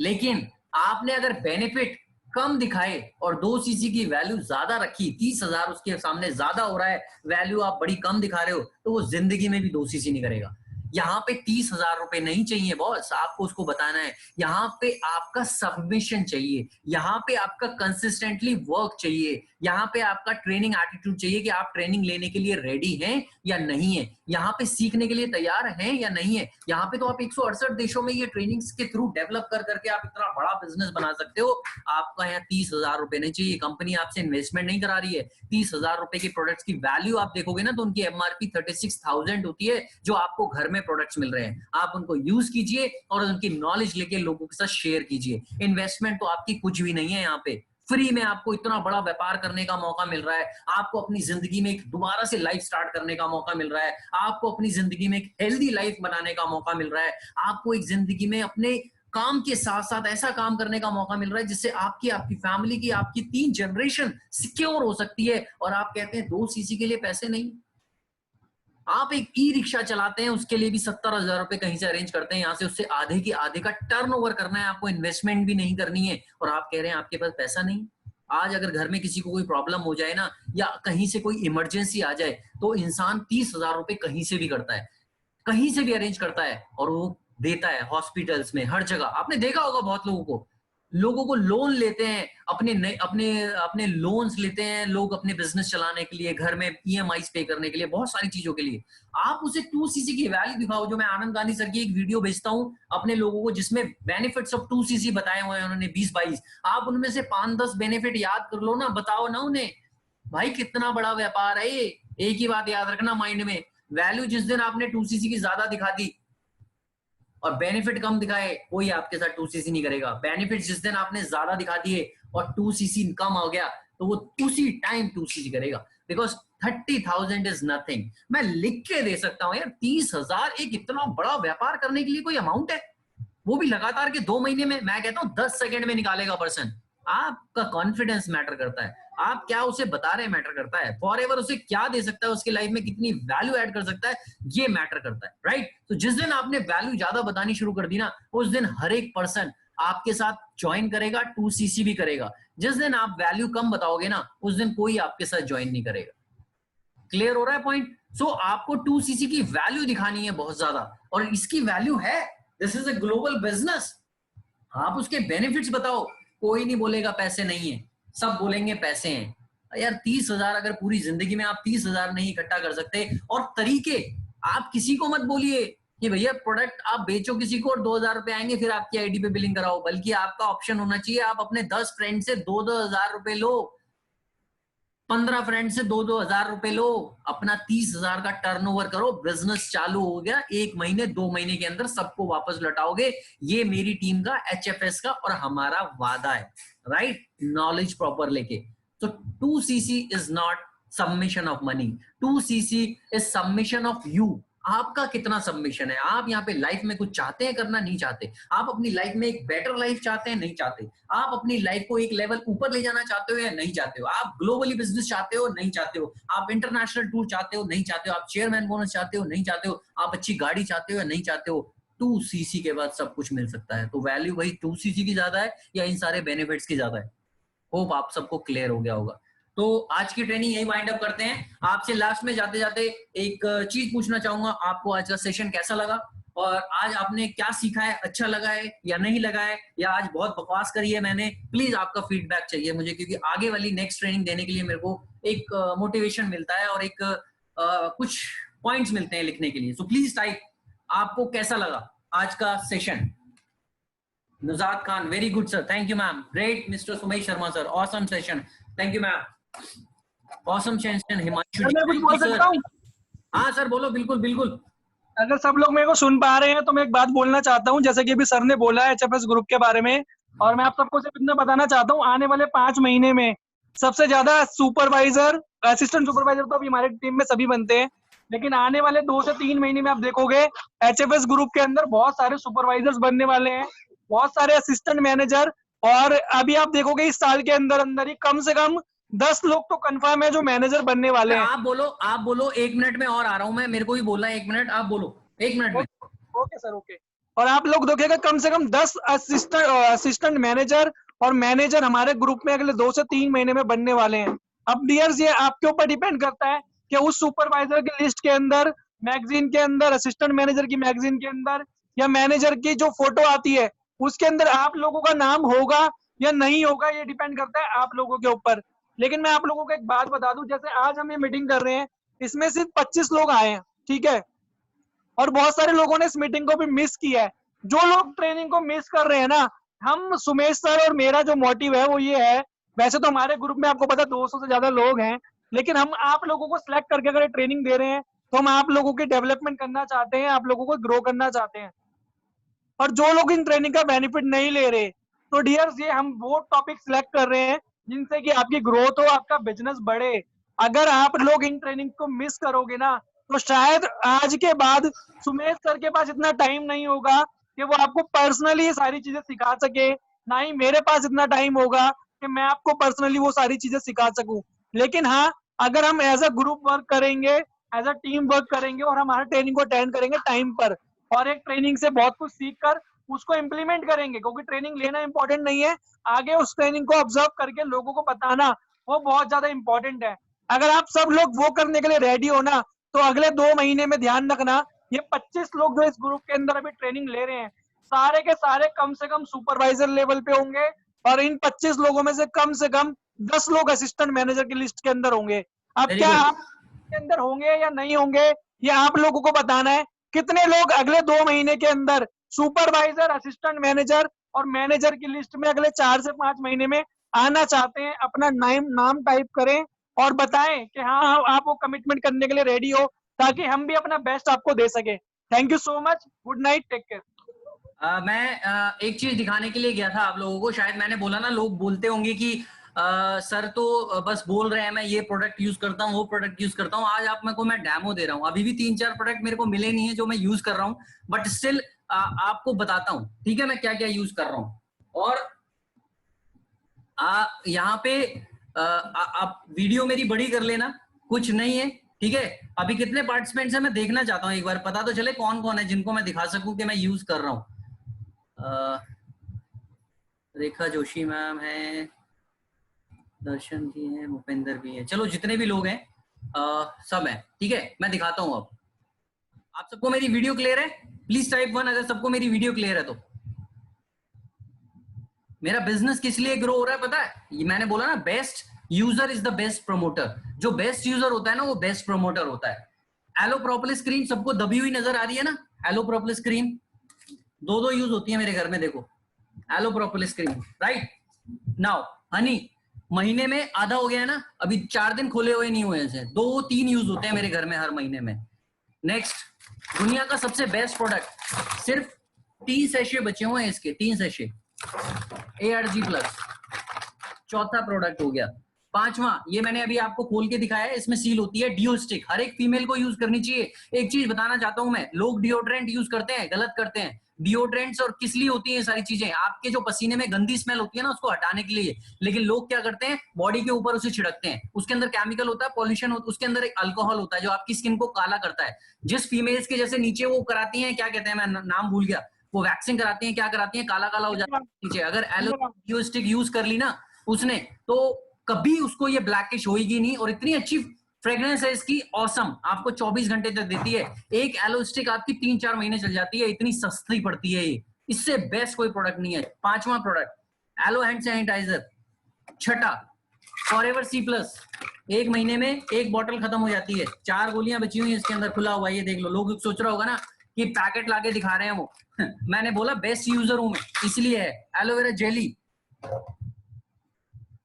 [SPEAKER 1] लेकिन आपने अगर बेनिफिट कम दिखाए और 2 सीसी की वैल्यू ज्यादा रखी, 30,000 उसके सामने ज्यादा हो रहा है, वैल्यू आप बड़ी कम दिखा रहे हो, तो वो जिंदगी में भी 2 सीसी नहीं करेगा। यहाँ पे 30,000 रुपए नहीं चाहिए बॉस, आपको उसको बताना है। यहाँ पे आपका सबमिशन चाहिए, यहाँ पे आपका कंसिस्टेंटली वर्क चाहिए, यहाँ पे आपका ट्रेनिंग एटीट्यूड चाहिए कि आप ट्रेनिंग लेने के लिए रेडी हैं या नहीं है, यहाँ पे सीखने के लिए तैयार हैं या नहीं है। यहाँ पे तो आप 168 देशों में ये ट्रेनिंग्स के थ्रू डेवलप कर करके आप इतना बड़ा बिजनेस बना सकते हो। आपका यहाँ 30,000 रुपए नहीं चाहिए, कंपनी आपसे इन्वेस्टमेंट नहीं करा रही है। 30,000 रुपए के प्रोडक्ट्स की वैल्यू आप देखोगे ना तो उनकी एमआरपी 36,000 होती है, जो आपको घर में प्रोडक्ट्स मिल रहे हैं। आप उनको यूज कीजिए और उनकी नॉलेज लेके लोगों के साथ शेयर कीजिए। इन्वेस्टमेंट तो आपकी कुछ भी नहीं है, यहाँ पे फ्री में आपको इतना बड़ा व्यापार करने का मौका मिल रहा है, आपको अपनी जिंदगी में एक दोबारा से लाइफ स्टार्ट करने का मौका मिल रहा है, आपको अपनी जिंदगी में एक हेल्दी लाइफ बनाने का मौका मिल रहा है, आपको एक जिंदगी में अपने काम के साथ साथ ऐसा काम करने का मौका मिल रहा है जिससे आपकी फैमिली की, आपकी 3 जनरेशन सिक्योर हो सकती है। और आप कहते हैं 2 सीसी के लिए पैसे नहीं। आप एक ई रिक्शा चलाते हैं, उसके लिए भी 70,000 रुपए कहीं से अरेंज करते हैं, यहाँ से उससे आधे की आधे का टर्नओवर करना है, आपको इन्वेस्टमेंट भी नहीं करनी है, और आप कह रहे हैं आपके पास पैसा नहीं। आज अगर घर में किसी को कोई प्रॉब्लम हो जाए ना, या कहीं से कोई इमरजेंसी आ जाए, तो इंसान 30,000 रुपए कहीं से भी करता है, कहीं से भी अरेंज करता है और वो देता है हॉस्पिटल्स में, हर जगह। आपने देखा होगा बहुत लोगों को लोन लेते हैं, अपने लोन्स लेते हैं लोग अपने बिजनेस चलाने के लिए, घर में ईएमआईज पे करने के लिए, बहुत सारी चीजों के लिए। आप उसे 2 सीसी की वैल्यू दिखाओ, जो मैं आनंद गांधी सर की एक वीडियो भेजता हूं अपने लोगों को जिसमें बेनिफिट्स ऑफ 2 सीसी बताए हुए हैं उन्होंने 20-22। आप उनमें से 5-10 बेनिफिट याद कर लो ना, बताओ ना उन्हें, भाई कितना बड़ा व्यापार है ये। एक ही बात याद रखना माइंड में, वैल्यू जिस दिन आपने 2 सीसी की ज्यादा दिखा दी और बेनिफिट कम दिखाए, कोई आपके साथ 2 सीसी नहीं करेगा। बेनिफिट जिस दिन आपने ज्यादा दिखा दिए और 2 सीसी कम हो गया, तो वो उसी टाइम 2 सीसी करेगा, बिकॉज 30,000 इज नथिंग। मैं लिख के दे सकता हूं यार, 30,000 एक इतना बड़ा व्यापार करने के लिए कोई अमाउंट है? वो भी लगातार के 2 महीने में, मैं कहता हूं 10 सेकंड में निकालेगा पर्सन। आपका कॉन्फिडेंस मैटर करता है, आप क्या उसे बता रहे हैं मैटर करता है, फॉरएवर उसे क्या दे सकता है, उसकी लाइफ में कितनी वैल्यू ऐड कर सकता है, ये मैटर करता है, राइट। तो जिस दिन आपने वैल्यू ज्यादा बतानी शुरू कर दी ना, उस दिन हर एक पर्सन आपके साथ ज्वाइन करेगा, 2 सीसी भी करेगा। जिस दिन आप वैल्यू कम बताओगे ना, उस दिन कोई आपके साथ ज्वाइन नहीं करेगा। क्लियर हो रहा है पॉइंट? सो आपको 2 सीसी की वैल्यू दिखानी है बहुत ज्यादा, और इसकी वैल्यू है, this is a global business. आप उसके बेनिफिट्स बताओ, कोई नहीं बोलेगा पैसे नहीं है, सब बोलेंगे पैसे हैं। यार 30,000, अगर पूरी जिंदगी में आप 30,000 नहीं इकट्ठा कर सकते, और तरीके, आप किसी को मत बोलिए कि भैया प्रोडक्ट आप बेचो किसी को और 2,000 रुपए आएंगे फिर आपकी आईडी पे बिलिंग कराओ, बल्कि आपका ऑप्शन होना चाहिए, आप अपने 10 फ्रेंड से 2,000 रुपए लो, 15 फ्रेंड से 2,000 रुपए लो, अपना 30,000 का टर्नओवर करो, बिजनेस चालू हो गया। 1 महीने 2 महीने के अंदर सबको वापस लौटाओगे। ये मेरी टीम का, HFS का और हमारा वादा है, राइट। नॉलेज प्रॉपर लेके। तो 2 CC is not submission of money, 2 CC is submission of you. आपका कितना सबमिशन है? आप यहाँ पे लाइफ में कुछ चाहते हैं करना, नहीं चाहते? आप अपनी लाइफ में एक बेटर लाइफ चाहते हैं, नहीं चाहते? आप अपनी लाइफ को एक लेवल ऊपर ले जाना चाहते हो या नहीं चाहते हो? आप ग्लोबली बिजनेस चाहते हो, नहीं चाहते हो? आप इंटरनेशनल टूर चाहते हो, नहीं चाहते हो? आप चेयरमैन बोनस चाहते हो, नहीं चाहते हो? आप अच्छी गाड़ी चाहते हो या नहीं चाहते हो? 2cc के बाद सब कुछ मिल सकता है। तो वैल्यू वही 2cc की ज्यादा है या इन सारे बेनिफिट्स की ज्यादा है? होप आप सबको क्लियर हो गया होगा। तो आज की ट्रेनिंग यही वाइंड अप करते हैं। आपसे लास्ट में जाते जाते एक चीज पूछना चाहूंगा, आपको आज का सेशन कैसा लगा और आज आपने क्या सीखा है, अच्छा लगा है या नहीं लगा है, या आज बहुत बकवास करी है मैंने? प्लीज आपका फीडबैक चाहिए मुझे, क्योंकि आगे वाली नेक्स्ट ट्रेनिंग देने के लिए मेरे को एक मोटिवेशन मिलता है और एक कुछ पॉइंट्स मिलते हैं लिखने के लिए। सो प्लीज टाइप आपको कैसा लगा आज का session. Nuzad Khan, very good sir, thank you ma'am. Great Mr. Sumesh Sharma sir, awesome session, thank you ma'am. Awesome session Himanshu ji,
[SPEAKER 4] मैं कुछ
[SPEAKER 1] thank
[SPEAKER 4] बोल
[SPEAKER 1] you
[SPEAKER 4] सकता
[SPEAKER 1] sir.
[SPEAKER 4] हूँ?
[SPEAKER 1] हाँ सर बोलो, बिल्कुल बिल्कुल।
[SPEAKER 4] अगर सब लोग मेरे को सुन पा रहे हैं तो मैं एक बात बोलना चाहता हूँ, जैसे कि अभी सर ने बोला है HFS ग्रुप के बारे में, और मैं आप सबको सिर्फ इतना बताना चाहता हूँ, आने वाले 5 महीने में सबसे ज्यादा सुपरवाइजर, असिस्टेंट सुपरवाइजर तो अभी हमारे टीम में सभी बनते हैं, लेकिन आने वाले 2 से 3 महीने में आप देखोगे HFS ग्रुप के अंदर बहुत सारे सुपरवाइजर्स बनने वाले हैं, बहुत सारे असिस्टेंट मैनेजर, और अभी आप देखोगे इस साल के अंदर अंदर ही कम से कम 10 लोग तो कंफर्म है जो मैनेजर बनने वाले हैं।
[SPEAKER 1] आप बोलो 1 मिनट में और आ रहा हूँ मैं, मेरे को भी बोलना है 1 मिनट, आप बोलो 1 मिनट में।
[SPEAKER 4] Okay sir, okay. और आप लोग देखिएगा कम से कम 10 असिस्टेंट मैनेजर और मैनेजर हमारे ग्रुप में अगले 2 से 3 महीने में बनने वाले हैं। अब डियर्स, ये आपके ऊपर डिपेंड करता है कि उस सुपरवाइजर की लिस्ट के अंदर, मैगजीन के अंदर, असिस्टेंट मैनेजर की मैगजीन के अंदर, या मैनेजर की जो फोटो आती है उसके अंदर आप लोगों का नाम होगा या नहीं होगा, ये डिपेंड करता है आप लोगों के ऊपर। लेकिन मैं आप लोगों को एक बात बता दूं, जैसे आज हम ये मीटिंग कर रहे हैं, इसमें सिर्फ 25 लोग आए हैं, ठीक है, और बहुत सारे लोगों ने इस मीटिंग को भी मिस किया है। जो लोग ट्रेनिंग को मिस कर रहे हैं ना, हम सुमेश सर और मेरा जो मोटिव है वो ये है, वैसे तो हमारे ग्रुप में आपको पता 200 से ज्यादा लोग हैं, लेकिन हम आप लोगों को सिलेक्ट करके अगर ट्रेनिंग दे रहे हैं तो हम आप लोगों की डेवलपमेंट करना चाहते हैं, आप लोगों को ग्रो करना चाहते हैं। और जो लोग इन ट्रेनिंग का बेनिफिट नहीं ले रहे, तो डियर्स ये हम वो टॉपिक सिलेक्ट कर रहे हैं जिनसे कि आपकी ग्रोथ हो, आपका बिजनेस बढ़े। अगर आप लोग इन ट्रेनिंग को मिस करोगे ना, तो शायद आज के बाद सुमेश सर के पास इतना टाइम नहीं होगा कि वो आपको पर्सनली ये सारी चीजें सिखा सके, ना ही मेरे पास इतना टाइम होगा कि मैं आपको पर्सनली वो सारी चीजें सिखा सकूं। लेकिन हाँ, अगर हम एज अ ग्रुप वर्क करेंगे, एज अ टीम वर्क करेंगे और हमारे ट्रेनिंग को अटेंड करेंगे टाइम पर, और एक ट्रेनिंग से बहुत कुछ सीख कर उसको इम्प्लीमेंट करेंगे, क्योंकि ट्रेनिंग लेना इंपॉर्टेंट नहीं है, आगे उस ट्रेनिंग को ऑब्जर्व करके लोगों को बताना वो बहुत ज्यादा इंपॉर्टेंट है। अगर आप सब लोग वो करने के लिए रेडी हो ना, तो अगले 2 महीने में ध्यान रखना, ये 25 लोग जो इस ग्रुप के अंदर अभी ट्रेनिंग ले रहे हैं, सारे के सारे कम से कम सुपरवाइजर लेवल पे होंगे, और इन 25 लोगों में से कम 10 लोग असिस्टेंट मैनेजर की लिस्ट के अंदर होंगे। अब
[SPEAKER 1] Very
[SPEAKER 4] क्या
[SPEAKER 1] good.
[SPEAKER 4] आप के अंदर होंगे या नहीं होंगे, ये आप लोगों को बताना है। कितने लोग अगले 2 महीने के अंदर सुपरवाइजर, असिस्टेंट मैनेजर और मैनेजर की लिस्ट में अगले 4 से 5 महीने में आना चाहते हैं? अपना नाम टाइप करें और बताएं कि हाँ आप वो कमिटमेंट करने के लिए रेडी हो, ताकि हम भी अपना बेस्ट आपको दे सके। Thank you so much, good night, take care.
[SPEAKER 1] मैं एक चीज दिखाने के लिए गया था आप लोगों को, शायद मैंने बोला ना, लोग बोलते होंगे कि सर तो बस बोल रहे हैं मैं ये प्रोडक्ट यूज करता हूँ, वो प्रोडक्ट यूज करता हूँ। आज आप मेरे को मैं डेमो दे रहा हूँ, अभी भी 3-4 प्रोडक्ट मेरे को मिले नहीं है जो मैं यूज कर रहा हूँ, बट स्टिल आपको बताता हूँ, ठीक है, मैं क्या क्या यूज कर रहा हूँ। और यहाँ पे आप वीडियो मेरी बड़ी कर लेना, कुछ नहीं है, ठीक है। अभी कितने पार्टिसिपेंट्स हैं मैं देखना चाहता हूँ, एक बार पता तो चले कौन कौन है जिनको मैं दिखा सकूं कि मैं यूज कर रहा हूँ। रेखा जोशी मैम है, दर्शन जी है, भूपेंद्र भी है, चलो जितने भी लोग हैं सब है, ठीक है, मैं दिखाता हूँ। अब आप सबको मेरी वीडियो क्लियर है? प्लीज टाइप 1 अगर सबको मेरी वीडियो क्लियर है तो। मेरा बिजनेस किस लिए ग्रो हो रहा है पता है? ये मैंने बोला ना, best user is the best promoter. जो बेस्ट यूजर होता है ना, वो बेस्ट प्रमोटर होता है। एलोप्रोपिलिस क्रीम सबको दबी हुई नजर आ रही है ना? एलोप्रोपिलिस क्रीम 2 यूज होती है मेरे घर में, देखो एलोप्रोपिलिस क्रीम, राइट। नाउ हनी महीने में आधा हो गया है ना, अभी 4 दिन खोले हुए नहीं हुए हैं, 2-3 यूज होते हैं मेरे घर में हर महीने में। नेक्स्ट, दुनिया का सबसे बेस्ट प्रोडक्ट, सिर्फ 3 सैशे बचे हुए हैं इसके, 3 सैशे ARG प्लस, चौथा प्रोडक्ट हो गया। 5वां, ये मैंने अभी आपको खोल के दिखाया है, इसमें सील होती है डियो स्टिक, हर एक फीमेल को यूज करनी चाहिए। एक चीज बताना चाहता हूं मैं, लोग डिओड्रेंट यूज करते हैं, गलत करते हैं। डिओड्रेंट्स और किस लिए होती है ये सारी चीजें? आपके जो पसीने में गंदी स्मेल होती है ना, उसको हटाने के लिए। लेकिन लोग क्या करते हैं, बॉडी के ऊपर उसे छिड़कते हैं, उसके अंदर केमिकल होता है, पॉल्यूशन होता है, उसके अंदर एक अल्कोहल होता है जो आपकी स्किन को काला करता है। जिस फीमेल्स के जैसे नीचे वो कराती हैं, क्या कहते हैं, मैं नाम भूल गया, वो वैक्सिंग कराती हैं, क्या कराती हैं, काला काला हो जाता है नीचे। अगर एलो स्टिक यूज कर ली ना उसने, तो कभी उसको ये ब्लैकिश होगी नहीं। और इतनी अच्छी फ्रेग्रेंस है इसकी, ऑसम, आपको 24 घंटे तक देती है। एक एलो स्टिक आपकी 3-4 महीने चल जाती है, इतनी सस्ती पड़ती है ये, इससे बेस्ट कोई प्रोडक्ट नहीं है। 5वां प्रोडक्ट एलो हैंड सैनिटाइजर। 6ठा फॉरएवर C+, 1 महीने में 1 बॉटल खत्म हो जाती है, 4 गोलियां बची हुई है इसके अंदर, खुला हुआ है, ये देख लो। लोग सोच रहा होगा ना कि पैकेट लाके दिखा रहे हैं वो मैंने बोला बेस्ट यूजर हूं मैं, इसलिए है। एलोवेरा जेली,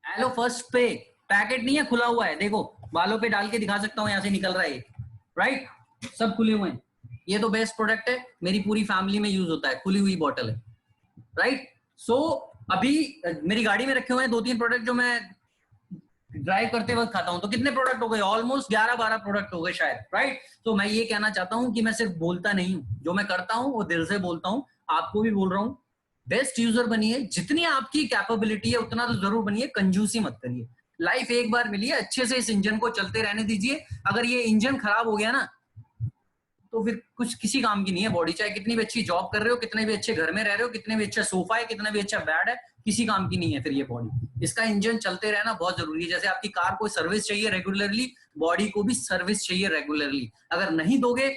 [SPEAKER 1] एलो फर्स्ट पे, पैकेट नहीं है, खुला हुआ है, देखो बालों पे डाल के दिखा सकता हूँ, यहाँ से निकल रहा है, राइट, सब खुले हुए हैं। ये तो बेस्ट प्रोडक्ट है, मेरी पूरी फैमिली में यूज होता है, खुली हुई बॉटल है, राइट। सो अभी मेरी गाड़ी में रखे हुए हैं 2-3 प्रोडक्ट जो मैं ड्राइव करते वक्त खाता हूं। तो कितने प्रोडक्ट हो गए? ऑलमोस्ट 11-12 प्रोडक्ट हो गए शायद, राइट। तो मैं ये कहना चाहता हूं कि मैं सिर्फ बोलता नहीं हूं, जो मैं करता हूं वो दिल से बोलता हूं। आपको भी बोल रहा हूं, बेस्ट यूजर बनिए, जितनी आपकी कैपेबिलिटी है उतना तो जरूर बनिए, कंजूसी मत करिए। लाइफ एक बार मिली है, अच्छे से इस इंजन को चलते रहने दीजिए। अगर ये इंजन खराब हो गया ना, तो फिर कुछ किसी काम की नहीं है बॉडी। चाहे कितनी भी अच्छी जॉब कर रहे हो, कितने भी अच्छे घर में रह रहे हो, कितने भी अच्छा सोफा है, कितना भी अच्छा बेड है, किसी काम की नहीं है फिर ये बॉडी। इसका इंजन चलते रहना बहुत जरूरी है। जैसे आपकी कार को सर्विस चाहिए रेगुलरली, बॉडी को भी सर्विस चाहिए रेगुलरली। अगर नहीं दोगे,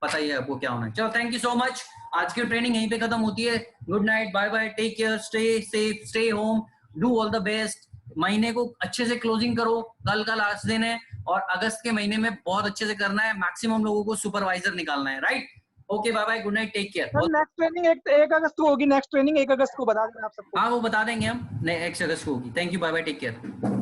[SPEAKER 1] पता ही है आपको क्या होना है। चलो, थैंक यू सो मच। आज की ट्रेनिंग यहीं पे खत्म होती है। Good night, bye bye, take care, stay safe, stay home, do all the best. महीने को अच्छे से क्लोजिंग करो, कल का लास्ट दिन है, और अगस्त के महीने में बहुत अच्छे से करना है। मैक्सिमम लोगों को सुपरवाइजर निकालना है, right. Okay, bye bye, good night, take care.
[SPEAKER 4] Next training 1 अगस्त को होगी, नेक्स्ट ट्रेनिंग 1 अगस्त को बता देना आप सबको।
[SPEAKER 1] हाँ, वो बता देंगे हम, 1 अगस्त को होगी। Thank you, bye bye, take care.